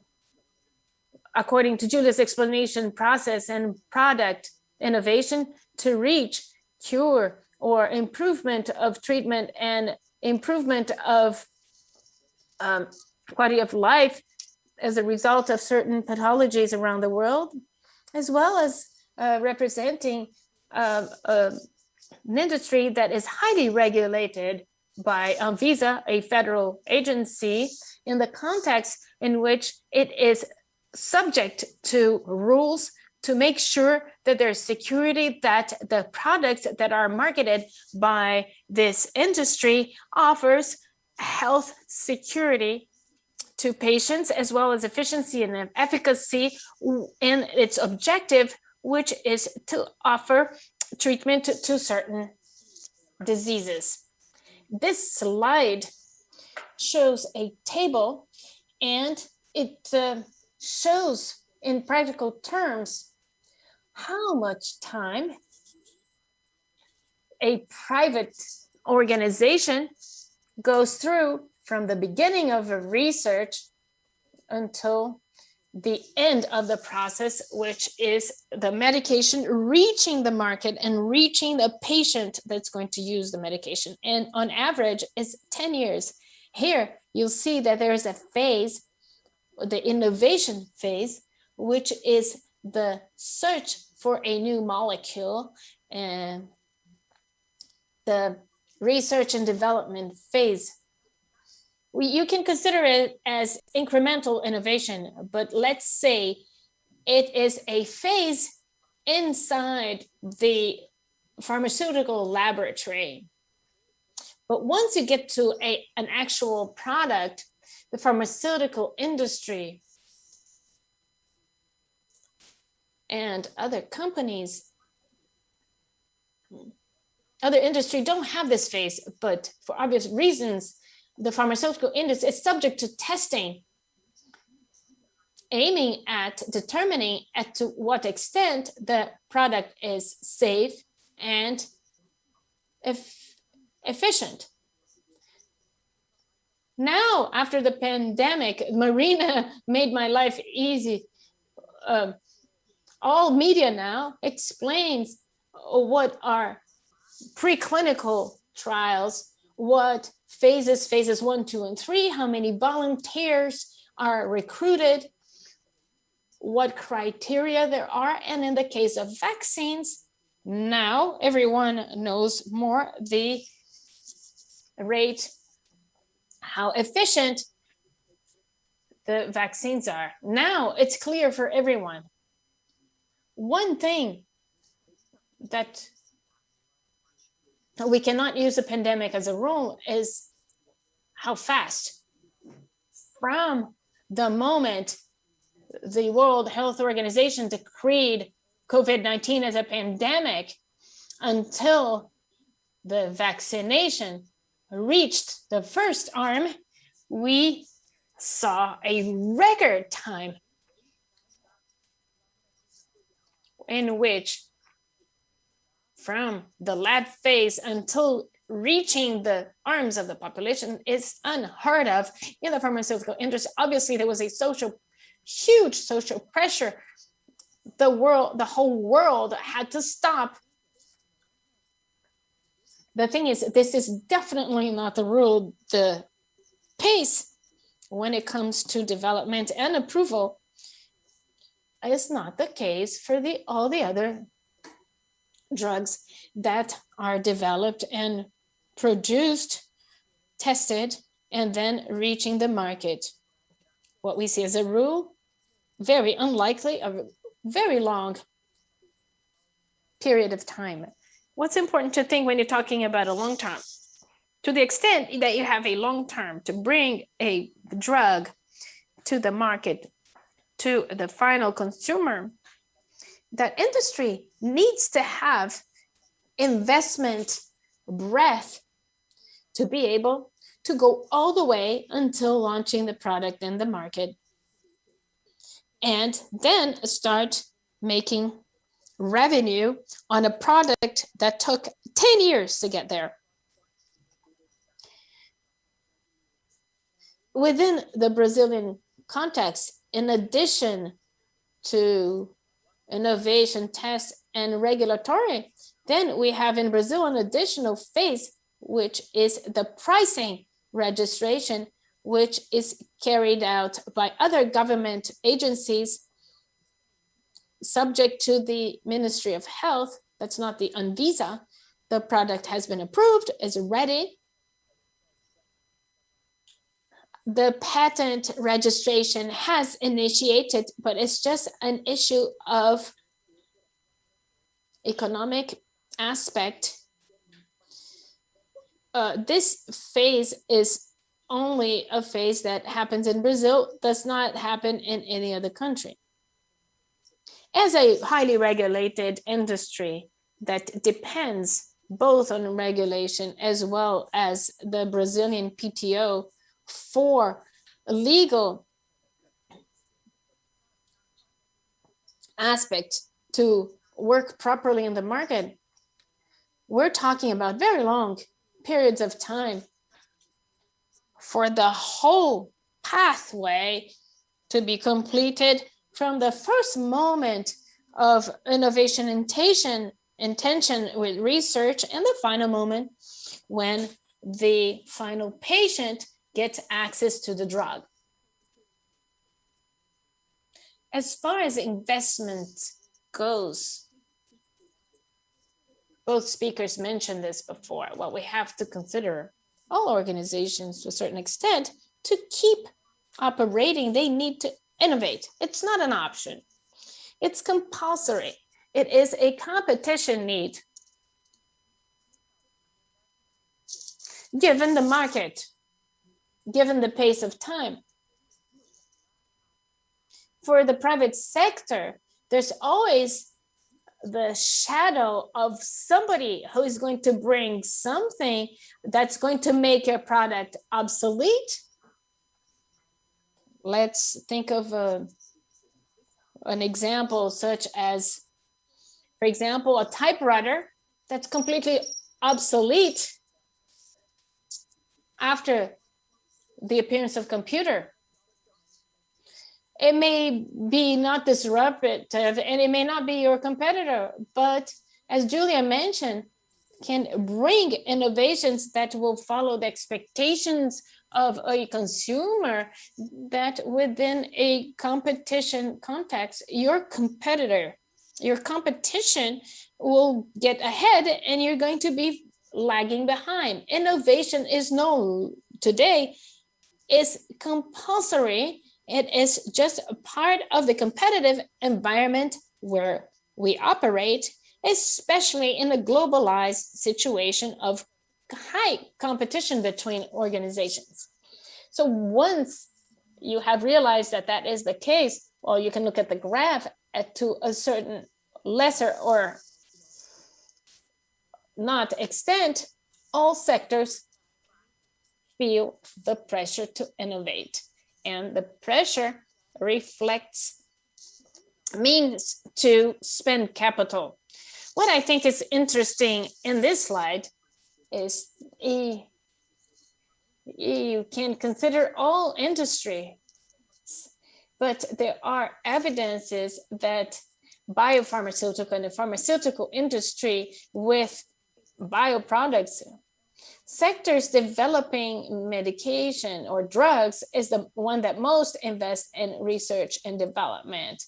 according to Julia's explanation, process and product innovation to reach cure or improvement of treatment and improvement of quality of life as a result of certain pathologies around the world, as well as representing an industry that is highly regulated by Anvisa, a federal agency, in the context in which it is subject to rules to make sure that there's security, that the products that are marketed by this industry offers health security to patients, as well as efficiency and efficacy in its objective, which is to offer treatment to certain diseases. This slide shows a table, and it shows in practical terms how much time a private organization goes through from the beginning of a research until the end of the process, which is the medication reaching the market and reaching the patient that's going to use the medication. And on average, it's 10 years. Here, you'll see that there is a phase, the innovation phase, which is the search for a new molecule, and the research and development phase, you can consider it as incremental innovation, but let's say it is a phase inside the pharmaceutical laboratory. But once you get to an actual product, the pharmaceutical industry and other companies, other industry don't have this phase, but for obvious reasons, the pharmaceutical industry is subject to testing, aiming at determining to what extent the product is safe and efficient. Now, after the pandemic, Marina made my life easy. All media now explains what are preclinical trials, what phases 1, 2, and 3, how many volunteers are recruited, what criteria there are. And in the case of vaccines, now everyone knows more the rate, how efficient the vaccines are. Now it's clear for everyone. One thing that we cannot use the pandemic as a rule is how fast. From the moment the World Health Organization decreed COVID-19 as a pandemic until the vaccination reached the first arm, we saw a record time in which from the lab phase until reaching the arms of the population is unheard of in the pharmaceutical industry. Obviously, there was a huge social pressure. The whole world had to stop. The thing is, this is definitely not the rule. The pace when it comes to development and approval is not the case for all the other drugs that are developed and produced, tested, and then reaching the market. What we see as a rule, very unlikely, a very long period of time. What's important to think when you're talking about a long term? To the extent that you have a long term to bring a drug to the market, to the final consumer, that industry needs to have investment breadth to be able to go all the way until launching the product in the market, and then start making revenue on a product that took 10 years to get there. Within the Brazilian context, in addition to innovation, test, and regulatory, then we have in Brazil an additional phase, which is the pricing registration, which is carried out by other government agencies subject to the Ministry of Health. That's not the Anvisa. The product has been approved, is ready. The patent registration has initiated, but it's just an issue of economic aspect. This phase is only a phase that happens in Brazil, does not happen in any other country. As a highly regulated industry that depends both on regulation as well as the Brazilian PTO for legal aspect to work properly in the market, we're talking about very long periods of time for the whole pathway to be completed from the first moment of innovation intention with research and the final moment when the final patient gets access to the drug. As far as investment goes, both speakers mentioned this before. What we have to consider, all organizations to a certain extent, to keep operating, they need to innovate. It's not an option. It's compulsory. It is a competition need. Given the market, given the pace of time. For the private sector, there's always the shadow of somebody who is going to bring something that's going to make your product obsolete. Let's think of an example such as, for example, a typewriter that's completely obsolete after the appearance of computer. It may be not disruptive and it may not be your competitor, but as Julia mentioned, can bring innovations that will follow the expectations of a consumer, that within a competition context, your competition will get ahead and you're going to be lagging behind. Innovation today is compulsory. It is just a part of the competitive environment where we operate, especially in a globalized situation of high competition between organizations. So once you have realized that that is the case, well, you can look at the graph to a certain lesser or not extent, all sectors feel the pressure to innovate. And the pressure reflects means to spend capital. What I think is interesting in this slide is you can consider all industry, but there are evidences that biopharmaceutical and the pharmaceutical industry with bioproducts, sectors developing medication or drugs is the one that most invests in research and development.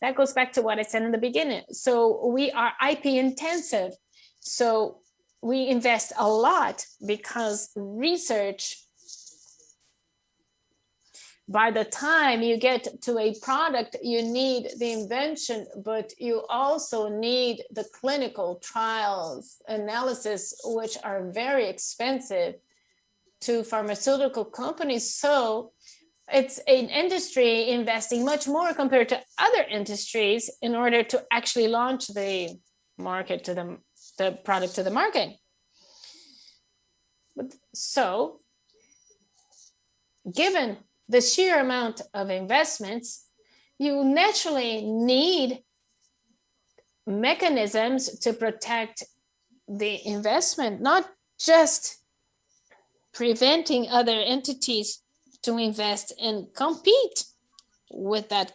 That goes back to what I said in the beginning. So we are IP intensive. So we invest a lot because research, by the time you get to a product, you need the invention, but you also need the clinical trials analysis, which are very expensive to pharmaceutical companies. So it's an industry investing much more compared to other industries in order to actually launch the market to the product to the market. So given the sheer amount of investments, you naturally need mechanisms to protect the investment, not just preventing other entities to invest and compete with that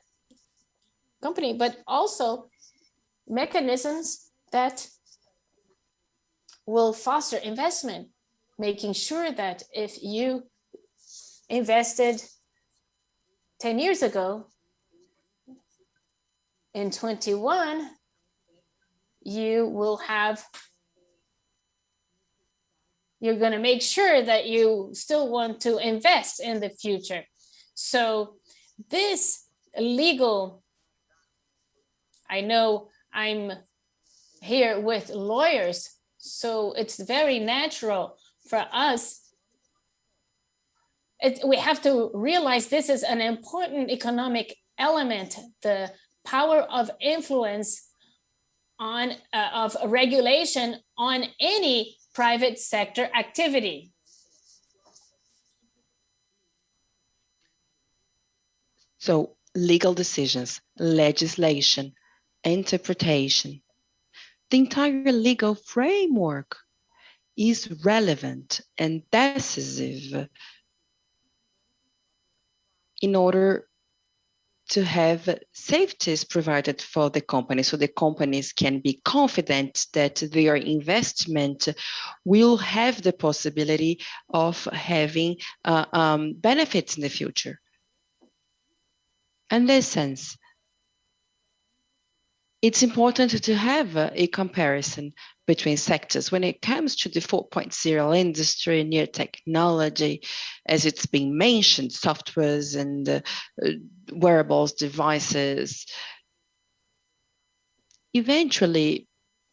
company, but also mechanisms that will foster investment, making sure that if you invested 10 years ago, in 21, you're going to make sure that you still want to invest in the future. So this legal, I know I'm here with lawyers, so it's very natural for us. We have to realize this is an important economic element, the power of influence of regulation on any private sector activity. So legal decisions, legislation, interpretation, the entire legal framework is relevant and decisive in order to have safeties provided for the company, so the companies can be confident that their investment will have the possibility of having benefits in the future. In this sense, it's important to have a comparison between sectors. When it comes to the 4.0 industry, new technology, as it's been mentioned, softwares and wearables devices, eventually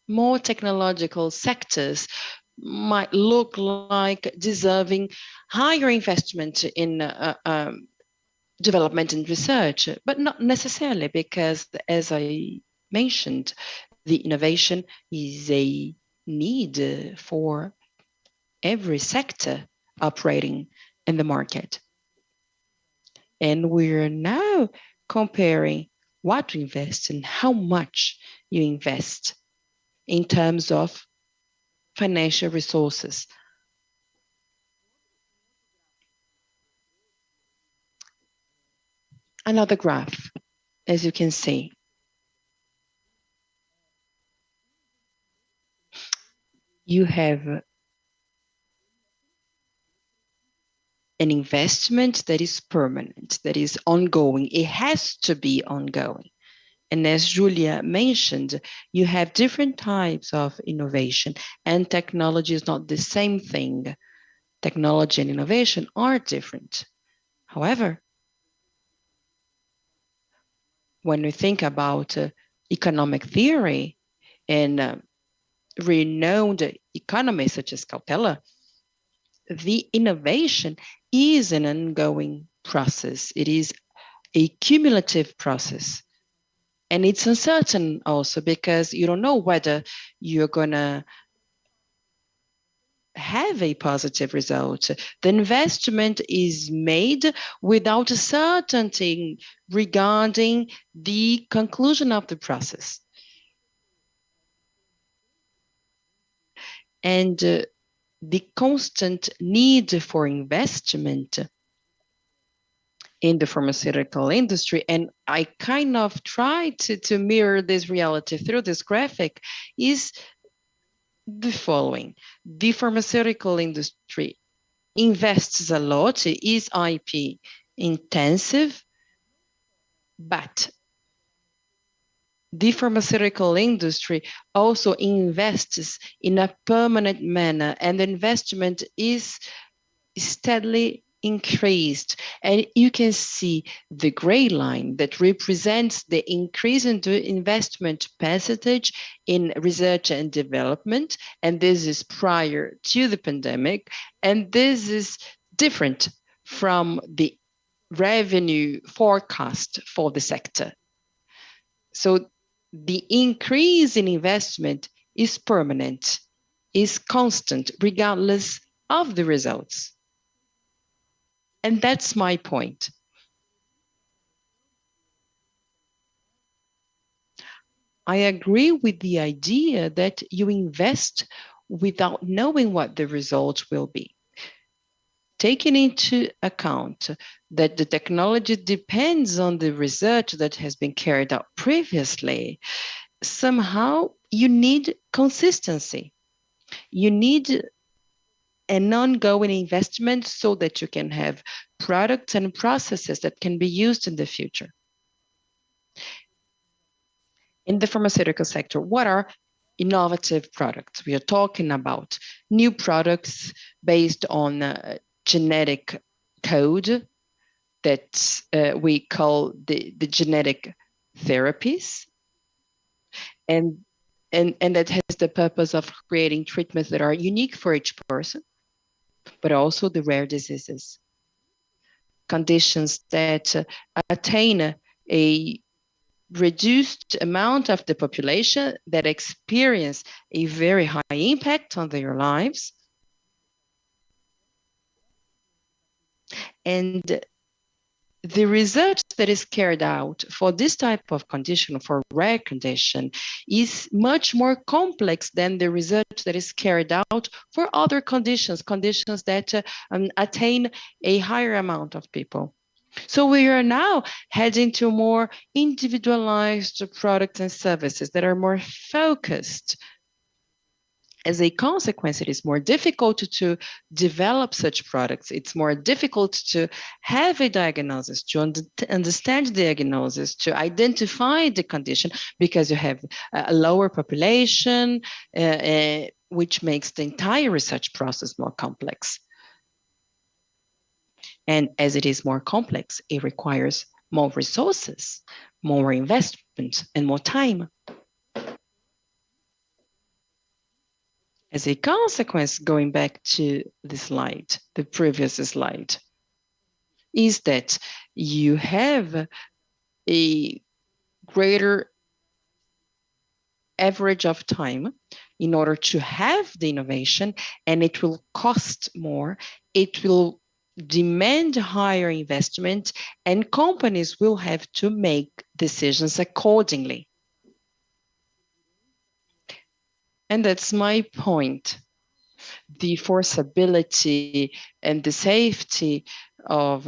more technological sectors might look like deserving higher investment in development and research, but not necessarily, because as I mentioned, the innovation is a need for every sector operating in the market. And we're now comparing what to invest and how much you invest in terms of financial resources. Another graph, as you can see. You have an investment that is permanent, that is ongoing. It has to be ongoing. And as Julia mentioned, you have different types of innovation, and technology is not the same thing. Technology and innovation are different. However, when we think about economic theory and renowned economists such as Cautela, the innovation is an ongoing process. It is a cumulative process. And it's uncertain also because you don't know whether you're going to have a positive result. The investment is made without a certainty regarding the conclusion of the process. And the constant need for investment in the pharmaceutical industry, and I kind of try to mirror this reality through this graphic, is the following. The pharmaceutical industry invests a lot, is IP intensive, but the pharmaceutical industry also invests in a permanent manner, and the investment is steadily increased. And you can see the gray line that represents the increase in the investment percentage in research and development. And this is prior to the pandemic. And this is different from the revenue forecast for the sector. So the increase in investment is permanent, is constant, regardless of the results. And that's my point. I agree with the idea that you invest without knowing what the results will be. Taking into account that the technology depends on the research that has been carried out previously, somehow you need consistency. You need an ongoing investment so that you can have products and processes that can be used in the future. In the pharmaceutical sector, what are innovative products? We are talking about new products based on genetic code that we call the genetic therapies. And that has the purpose of creating treatments that are unique for each person, but also the rare diseases, conditions that attain a reduced amount of the population that experience a very high impact on their lives. And the research that is carried out for this type of condition, for rare condition, is much more complex than the research that is carried out for other conditions, conditions that attain a higher amount of people. So we are now heading to more individualized products and services that are more focused As a consequence, it is more difficult to develop such products. It's more difficult to have a diagnosis, to understand the diagnosis, to identify the condition, because you have a lower population, which makes the entire research process more complex. And as it is more complex, it requires more resources, more investment, and more time. As a consequence, going back to the slide, the previous slide, is that you have a greater average of time in order to have the innovation, and it will cost more. It will demand higher investment, and companies will have to make decisions accordingly. And that's my point. The forceability and the safety of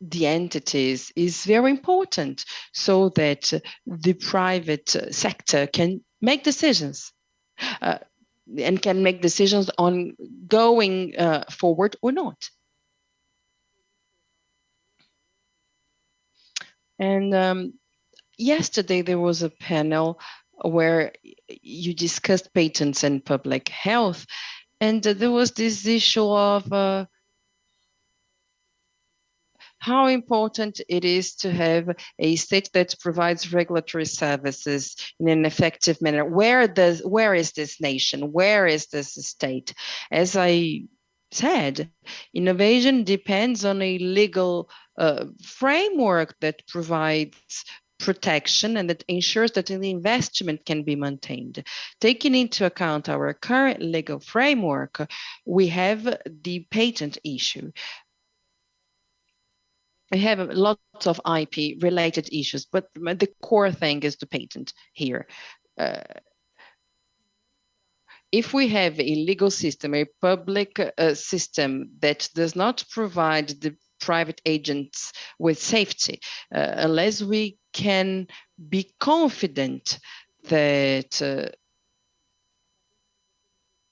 the entities is very important, so that the private sector can make decisions and can make decisions on going forward or not. And yesterday there was a panel where you discussed patents and public health, and there was this issue of how important it is to have a state that provides regulatory services in an effective manner. Where is this nation? Where is this state? As I said, innovation depends on a legal framework that provides protection and that ensures that the investment can be maintained. Taking into account our current legal framework, we have the patent issue. I have lots of IP related issues, but the core thing is the patent here. If we have a legal system, a public system that does not provide the private agents with safety, unless we can be confident that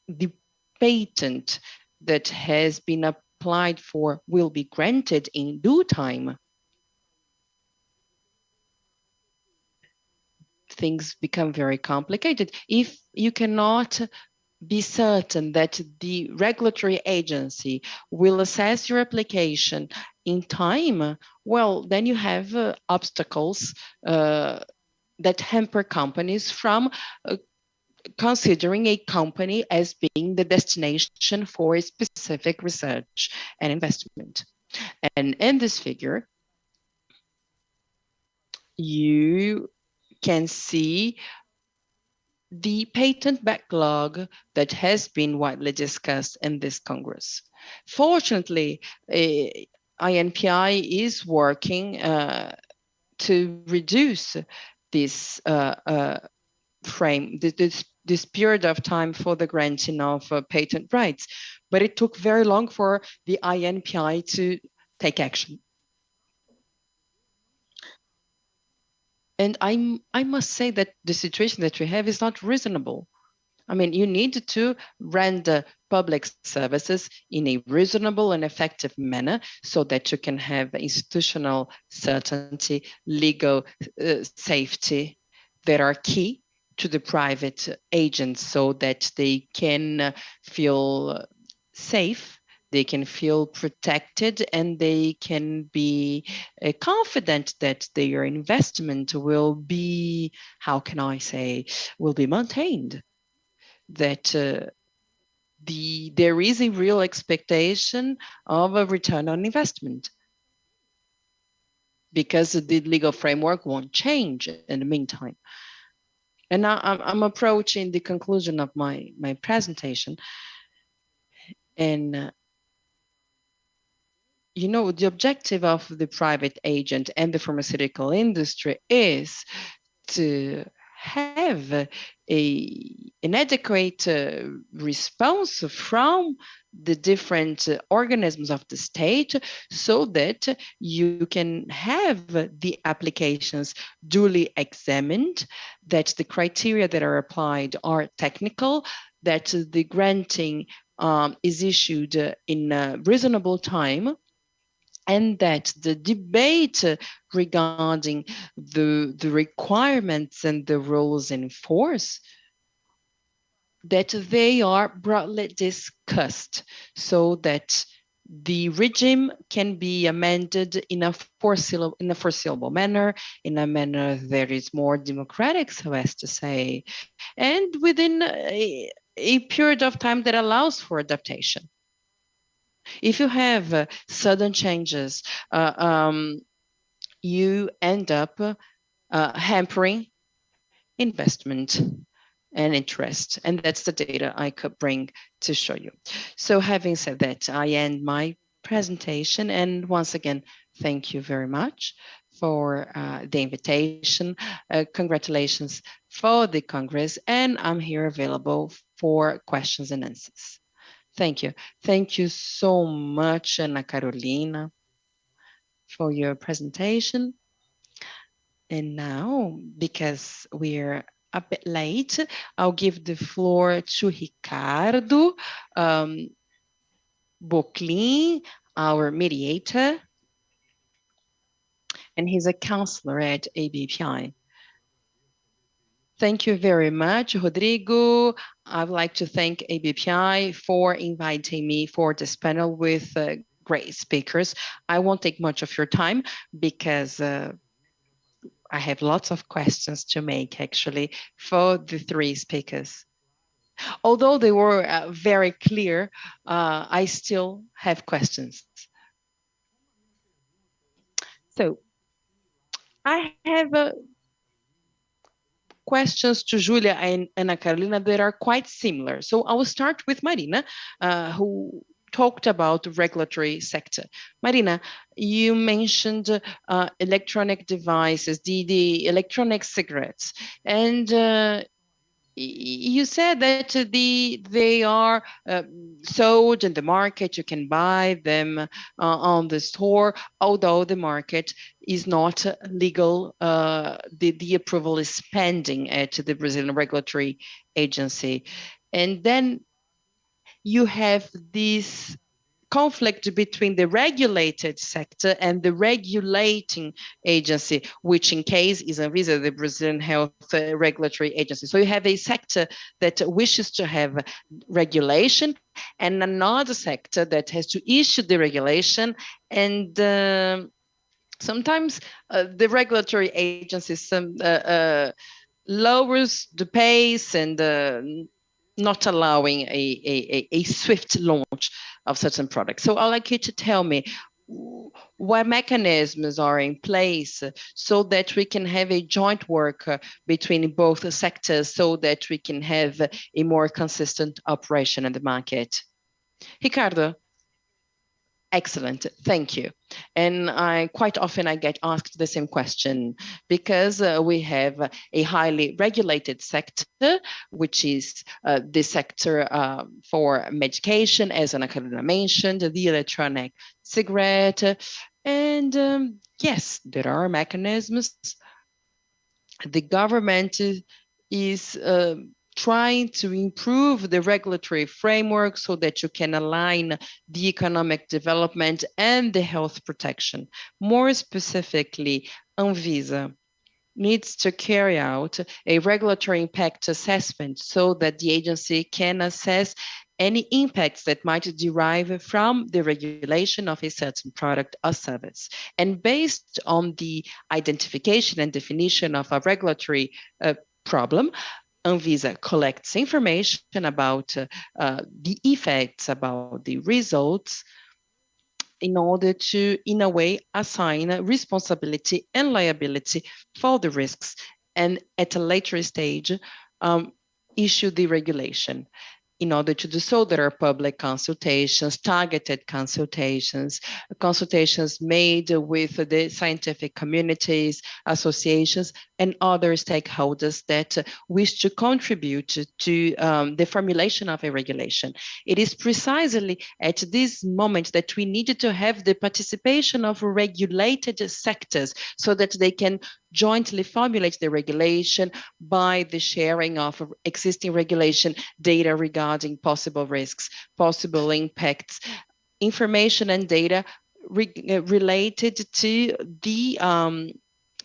the patent that has been applied for will be granted in due time, things become very complicated. If you cannot be certain that the regulatory agency will assess your application in time, well, then you have obstacles that hamper companies from considering a company as being the destination for a specific research and investment. And in this figure, you can see the patent backlog that has been widely discussed in this Congress. Fortunately, INPI is working to reduce this this period of time for the granting of patent rights, but it took very long for the INPI to take action. And I must say that the situation that we have is not reasonable. I mean, you need to render public services in a reasonable and effective manner so that you can have institutional certainty, legal safety that are key to the private agents, so that they can feel safe, they can feel protected, and they can be confident that their investment will be, how can I say, will be maintained. That there is a real expectation of a return on investment, because the legal framework won't change in the meantime. And now I'm approaching the conclusion of my presentation. And you know, the objective of the private agent and the pharmaceutical industry is to have a inadequate response from the different organisms of the state, so that you can have the applications duly examined, that the criteria that are applied are technical, that the granting is issued in a reasonable time, and that the debate regarding the requirements and the rules in force, that they are broadly discussed, so that the regime can be amended in a foreseeable manner, in a manner that is more democratic, so as to say, and within a period of time that allows for adaptation. If you have sudden changes, you end up hampering investment and interest. And that's the data I could bring to show you. So having said that, I end my presentation. And once again, thank you very much for the invitation. Congratulations for the Congress. And I'm here available for questions and answers. Thank you. Thank you so much, Ana Carolina, for your presentation. And now, because we're a bit late, I'll give the floor to Ricardo Boclin, our mediator, and he's a counselor at ABPI. Thank you very much, Rodrigo. I'd like to thank ABPI for inviting me for this panel with great speakers. I won't take much of your time because I have lots of questions to make actually for the three speakers. Although they were very clear, I still have questions. So I have questions to Julia and Ana Carolina that are quite similar. So I will start with Marina, who talked about the regulatory sector. Marina, you mentioned electronic devices, the electronic cigarettes, and you said that they are sold in the market. You can buy them on the store, although the market is not legal. The approval is pending at the Brazilian regulatory agency. And then you have this conflict between the regulated sector and the regulating agency, which in case is Anvisa, the Brazilian Health Regulatory Agency. So you have a sector that wishes to have regulation and another sector that has to issue the regulation. And sometimes the regulatory agency lowers the pace and not allowing a swift launch of certain products. So I'd like you to tell me what mechanisms are in place so that we can have a joint work between both sectors so that we can have a more consistent operation in the market. Ricardo. Excellent, thank you. And quite often I get asked the same question because we have a highly regulated sector, which is the sector for medication, as Ana Carolina mentioned, the electronic cigarette. And yes, there are mechanisms. The government is trying to improve the regulatory framework so that you can align the economic development and the health protection. More specifically, Anvisa needs to carry out a regulatory impact assessment so that the agency can assess any impacts that might derive from the regulation of a certain product or service. And based on the identification and definition of a regulatory problem, Anvisa collects information about the effects, about the results, in order to, in a way, assign responsibility and liability for the risks, and at a later stage, issue the regulation. In order to do so, there are public consultations, targeted consultations, consultations made with the scientific communities, associations, and other stakeholders that wish to contribute to the formulation of a regulation. It is precisely at this moment that we needed to have the participation of regulated sectors so that they can jointly formulate the regulation by the sharing of existing regulation data regarding possible risks, possible impacts, information and data related to the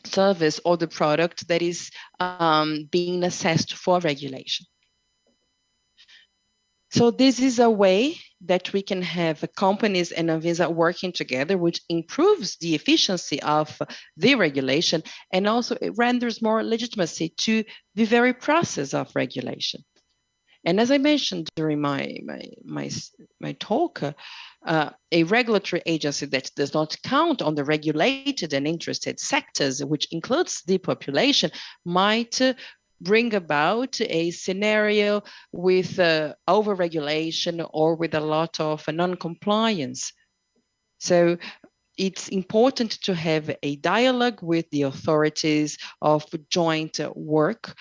service or the product that is being assessed for regulation. So this is a way that we can have companies and Anvisa working together, which improves the efficiency of the regulation, and also it renders more legitimacy to the very process of regulation. And as I mentioned during my talk, a regulatory agency that does not count on the regulated and interested sectors, which includes the population, might bring about a scenario with overregulation or with a lot of non-compliance. So it's important to have a dialogue with the authorities of joint work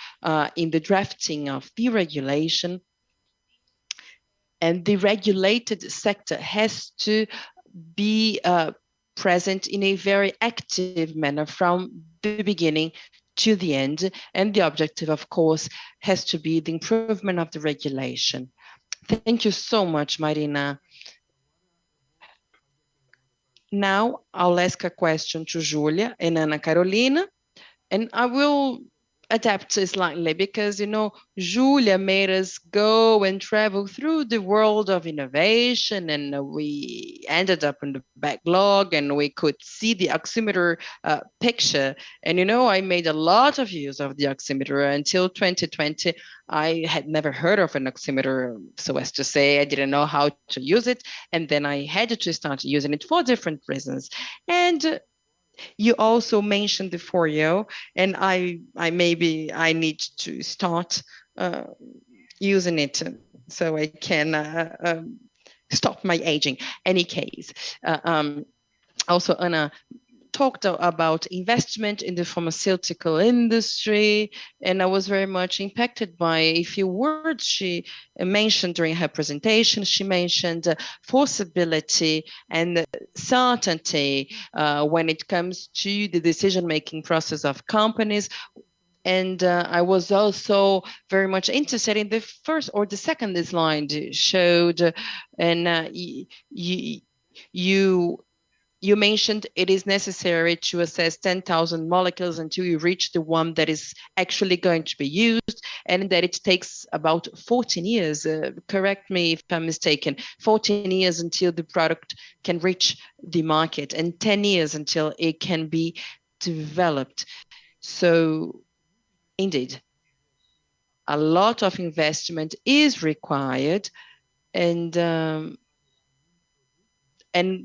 in the drafting of the regulation. And the regulated sector has to be present in a very active manner from the beginning to the end. And the objective, of course, has to be the improvement of the regulation. Thank you so much, Marina. Now I'll ask a question to Julia and Ana Carolina, and I will adapt slightly because, you know, Julia made us go and travel through the world of innovation, and we ended up in the backlog and we could see the oximeter picture. And, you know, I made a lot of use of the oximeter until 2020. I had never heard of an oximeter, so as to say, I didn't know how to use it. And then I had to start using it for different reasons. And you also mentioned the 4-year, and I maybe I need to start using it so I can stop my aging. Any case, also Anna talked about investment in the pharmaceutical industry, and I was very much impacted by a few words she mentioned during her presentation. She mentioned forcibility and certainty when it comes to the decision-making process of companies. And I was also very much interested in the first or the second slide showed, and you mentioned it is necessary to assess 10,000 molecules until you reach the one that is actually going to be used, and that it takes about 14 years, correct me if I'm mistaken, 14 years until the product can reach the market and 10 years until it can be developed. So indeed, a lot of investment is required, and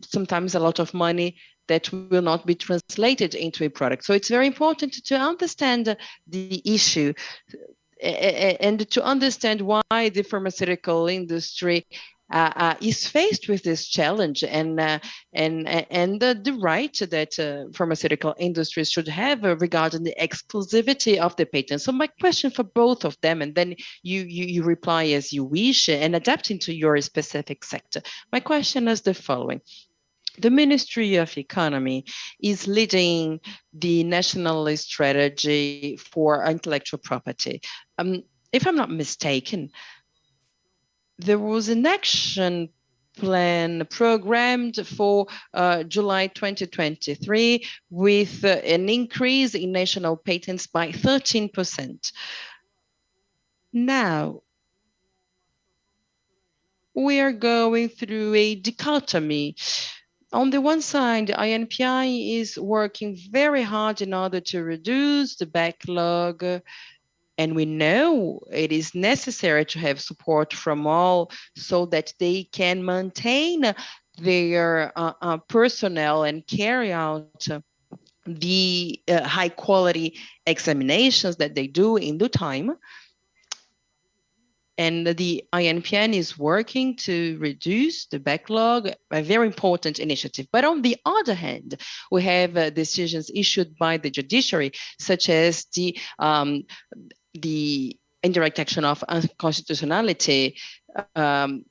sometimes a lot of money that will not be translated into a product. So it's very important to understand the issue and to understand why the pharmaceutical industry is faced with this challenge, and the right that pharmaceutical industries should have regarding the exclusivity of the patent. So my question for both of them, and then you reply as you wish and adapting to your specific sector. My question is the following. The Ministry of Economy is leading the national strategy for intellectual property. If I'm not mistaken, there was an action plan programmed for July 2023 with an increase in national patents by 13%. Now, we are going through a dichotomy. On the one side, ABPI is working very hard in order to reduce the backlog, and we know it is necessary to have support from all so that they can maintain their personnel and carry out the high quality examinations that they do in due time. And the INPN is working to reduce the backlog, a very important initiative. But on the other hand, we have decisions issued by the judiciary, such as the indirect action of unconstitutionality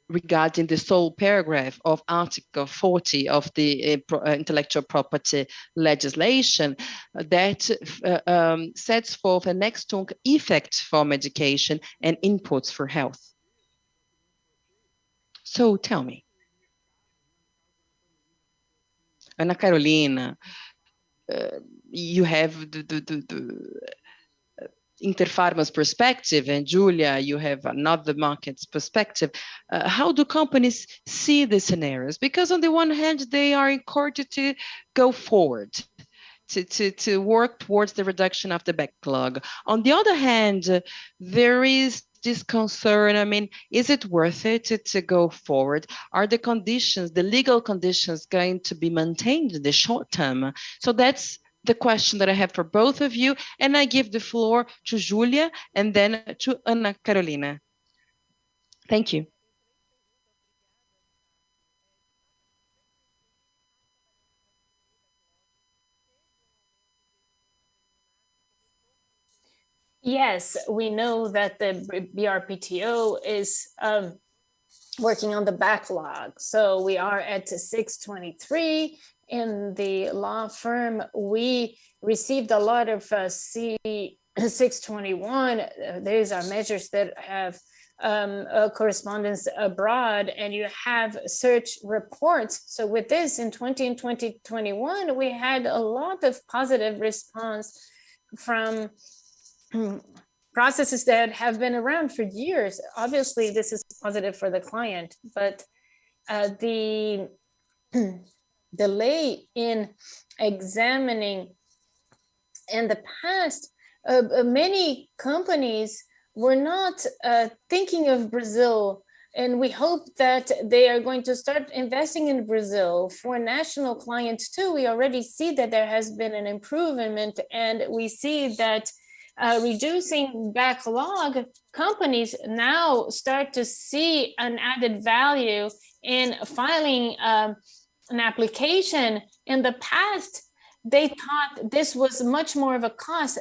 regarding the sole paragraph of Article 40 of the intellectual property legislation that sets forth an external effect for medication and inputs for health. So tell me, Ana Carolina, you have the Interpharma's perspective, and Julia, you have another market's perspective. How do companies see the scenarios? Because on the one hand, they are encouraged to go forward, to work towards the reduction of the backlog. On the other hand, there is this concern. I mean, is it worth it to go forward? Are the conditions, the legal conditions, going to be maintained in the short term? So that's the question that I have for both of you, and I give the floor to Julia and then to Ana Carolina. Thank you. Yes, we know that the BRPTO is working on the backlog. So we are at 623. In the law firm, we received a lot of C621. These are measures that have correspondence abroad, and you have search reports. So with this, in 2021, we had a lot of positive response from processes that have been around for years. Obviously, this is positive for the client, but the delay in examining in the past, many companies were not thinking of Brazil, and we hope that they are going to start investing in Brazil. For national clients too, we already see that there has been an improvement, and we see that reducing backlog, companies now start to see an added value in filing an application. In the past, they thought this was much more of a cost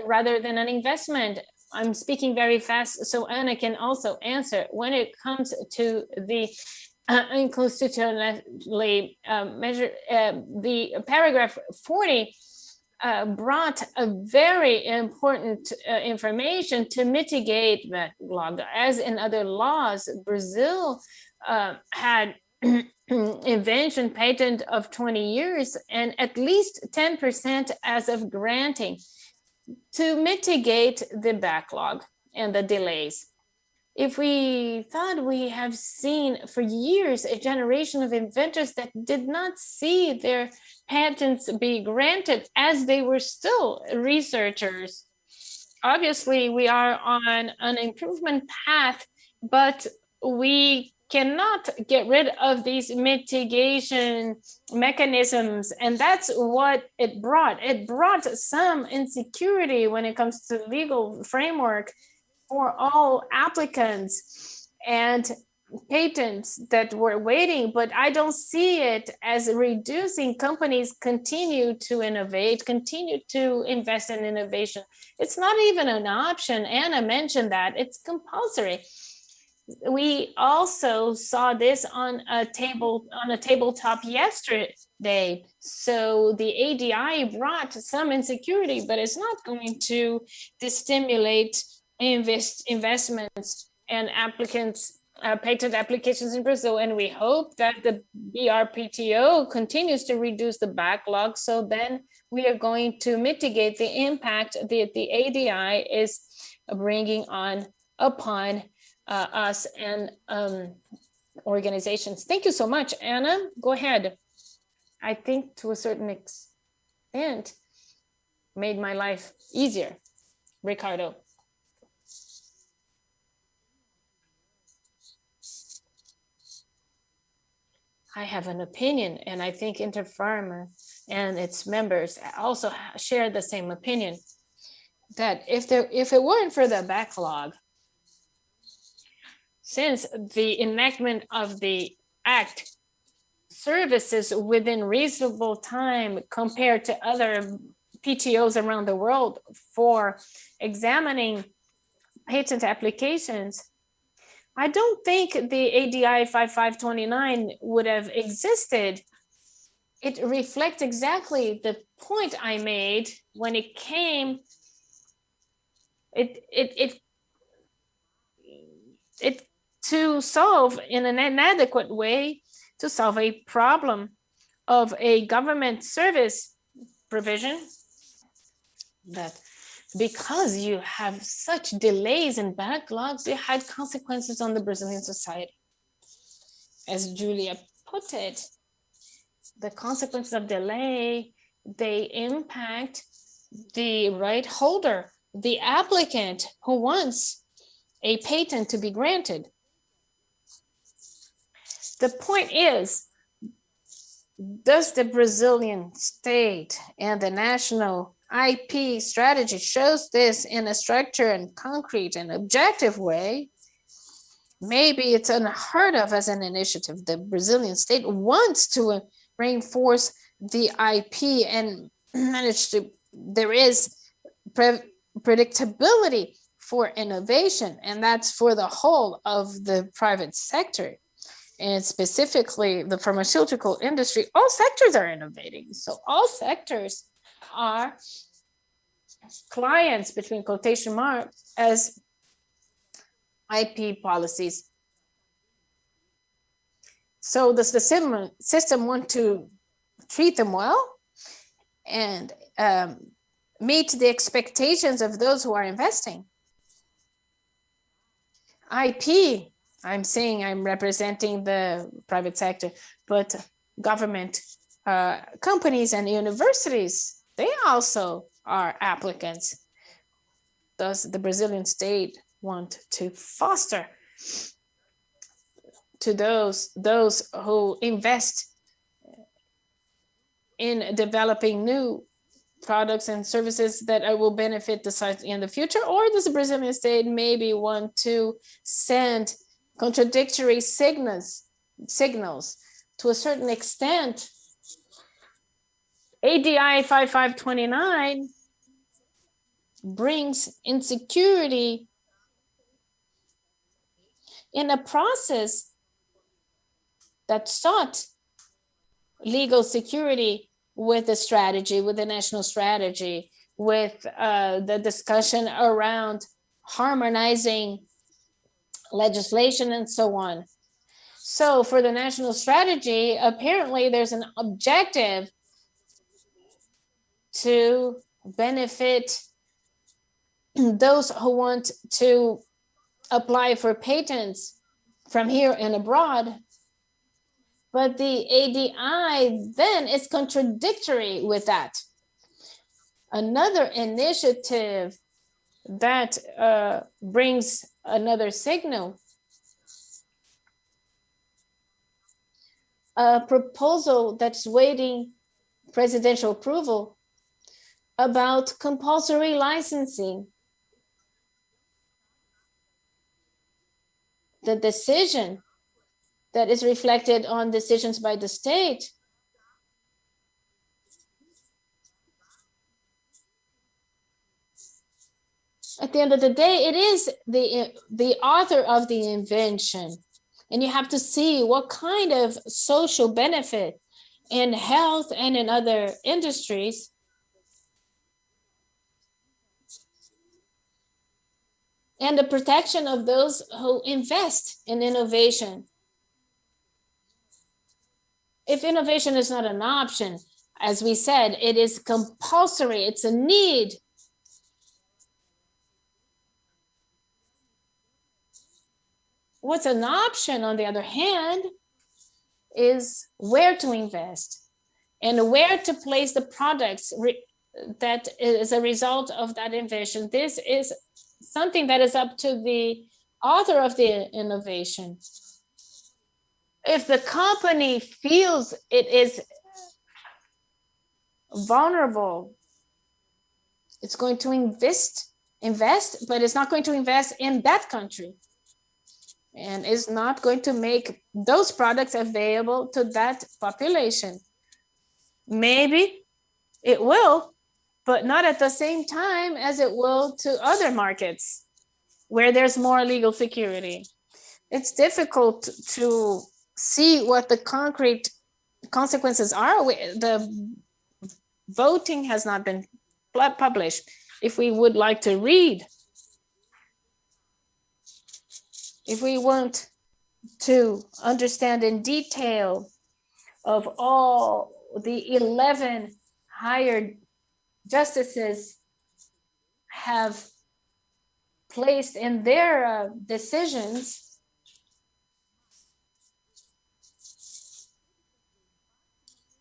rather than an investment. I'm speaking very fast so Anna can also answer. When it comes to the unconstitutionally measure, the paragraph 40 brought a very important information to mitigate backlog. As in other laws, Brazil had invention patent of 20 years and at least 10% as of granting to mitigate the backlog and the delays. If we thought we have seen for years a generation of inventors that did not see their patents be granted as they were still researchers. Obviously, we are on an improvement path, but we cannot get rid of these mitigation mechanisms. And that's what it brought. It brought some insecurity when it comes to legal framework for all applicants and patents that were waiting, but I don't see it as reducing. Companies continue to innovate, continue to invest in innovation. It's not even an option. Anna mentioned that it's compulsory. We also saw this on a tabletop yesterday. So the ADI brought some insecurity, but it's not going to stimulate investments and applicants, patent applications in Brazil. And we hope that the BRPTO continues to reduce the backlog. So then we are going to mitigate the impact that the ADI is bringing upon us and organizations. Thank you so much, Anna. Go ahead. I think to a certain extent made my life easier. Ricardo. I have an opinion, and I think Interpharma and its members also share the same opinion, that if it weren't for the backlog, since the enactment of the act, services within reasonable time compared to other PTOs around the world for examining patent applications, I don't think the ADI 5529 would have existed. It reflects exactly the point I made when it came. It to solve in an inadequate way, to solve a problem of a government service provision, that because you have such delays and backlogs, it had consequences on the Brazilian society. As Julia put it, the consequences of delay, they impact the right holder, the applicant who wants a patent to be granted. The point is, does the Brazilian state and the national IP strategy shows this in a structured and concrete and objective way? Maybe it's unheard of as an initiative. The Brazilian state wants to reinforce the IP and manage to, there is predictability for innovation, and that's for the whole of the private sector. And specifically the pharmaceutical industry, all sectors are innovating. So all sectors are clients, between quotation marks, as IP policies. So does the system want to treat them well and meet the expectations of those who are investing? IP, I'm saying I'm representing the private sector, but government companies and universities, they also are applicants. Does the Brazilian state want to foster to those who invest in developing new products and services that will benefit the society in the future? Or does the Brazilian state maybe want to send contradictory signals to a certain extent? ADI 5529 brings insecurity in a process that sought legal security with the strategy, with the national strategy, with the discussion around harmonizing legislation and so on. So for the national strategy, apparently there's an objective to benefit those who want to apply for patents from here and abroad. But the ADI then is contradictory with that. Another initiative that brings another signal, a proposal that's waiting presidential approval about compulsory licensing. The decision that is reflected on decisions by the state at the end of the day, it is the author of the invention. And you have to see what kind of social benefit in health and in other industries and the protection of those who invest in innovation. If innovation is not an option, as we said, it is compulsory, it's a need. What's an option, on the other hand, is where to invest and where to place the products that is a result of that invention. This is something that is up to the author of the innovation. If the company feels it is vulnerable, it's going to invest, but it's not going to invest in that country. and is not going to make those products available to that population. Maybe it will, but not at the same time as it will to other markets where there's more legal security. It's difficult to see what the concrete consequences are. The voting has not been published. If we would like to read, if we want to understand in detail of all the 11 hired justices have placed in their decisions,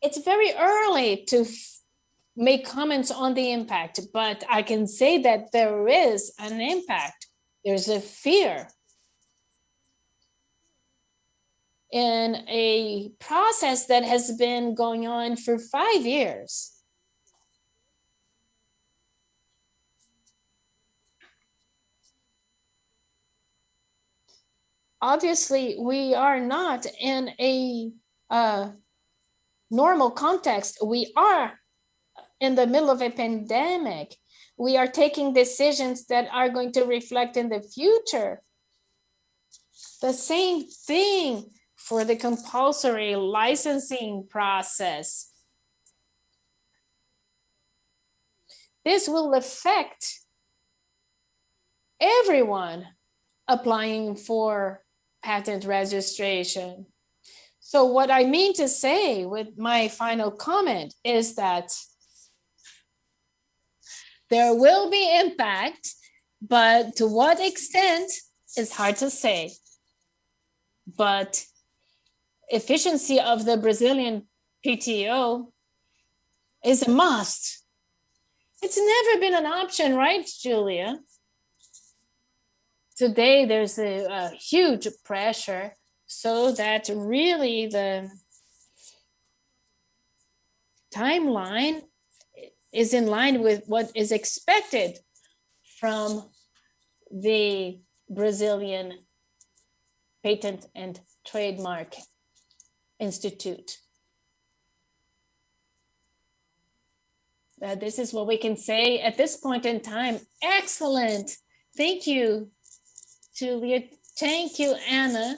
it's very early to make comments on the impact, but I can say that there is an impact. There's a fear in a process that has been going on for 5 years. Obviously, we are not in a normal context. We are in the middle of a pandemic. We are taking decisions that are going to reflect in the future. The same thing for the compulsory licensing process. This will affect everyone applying for patent registration. So what I mean to say with my final comment is that there will be impact, but to what extent is hard to say. But efficiency of the Brazilian PTO is a must. It's never been an option, right, Julia? Today, there's a huge pressure so that really the timeline is in line with what is expected from the Brazilian Patent and Trademark Institute. This is what we can say at this point in time. Excellent. Thank you, Julia. Thank you, Anna.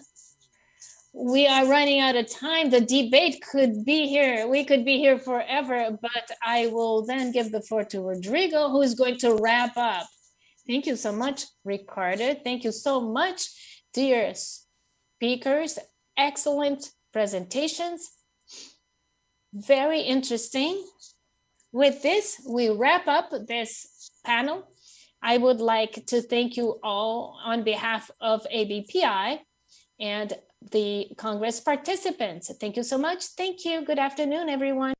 We are running out of time. The debate could be here. We could be here forever, but I will then give the floor to Rodrigo, who is going to wrap up. Thank you so much, Ricardo. Thank you so much, dear speakers. Excellent presentations. Very interesting. With this, we wrap up this panel. I would like to thank you all on behalf of ABPI and the Congress participants. Thank you so much. Thank you. Good afternoon, everyone.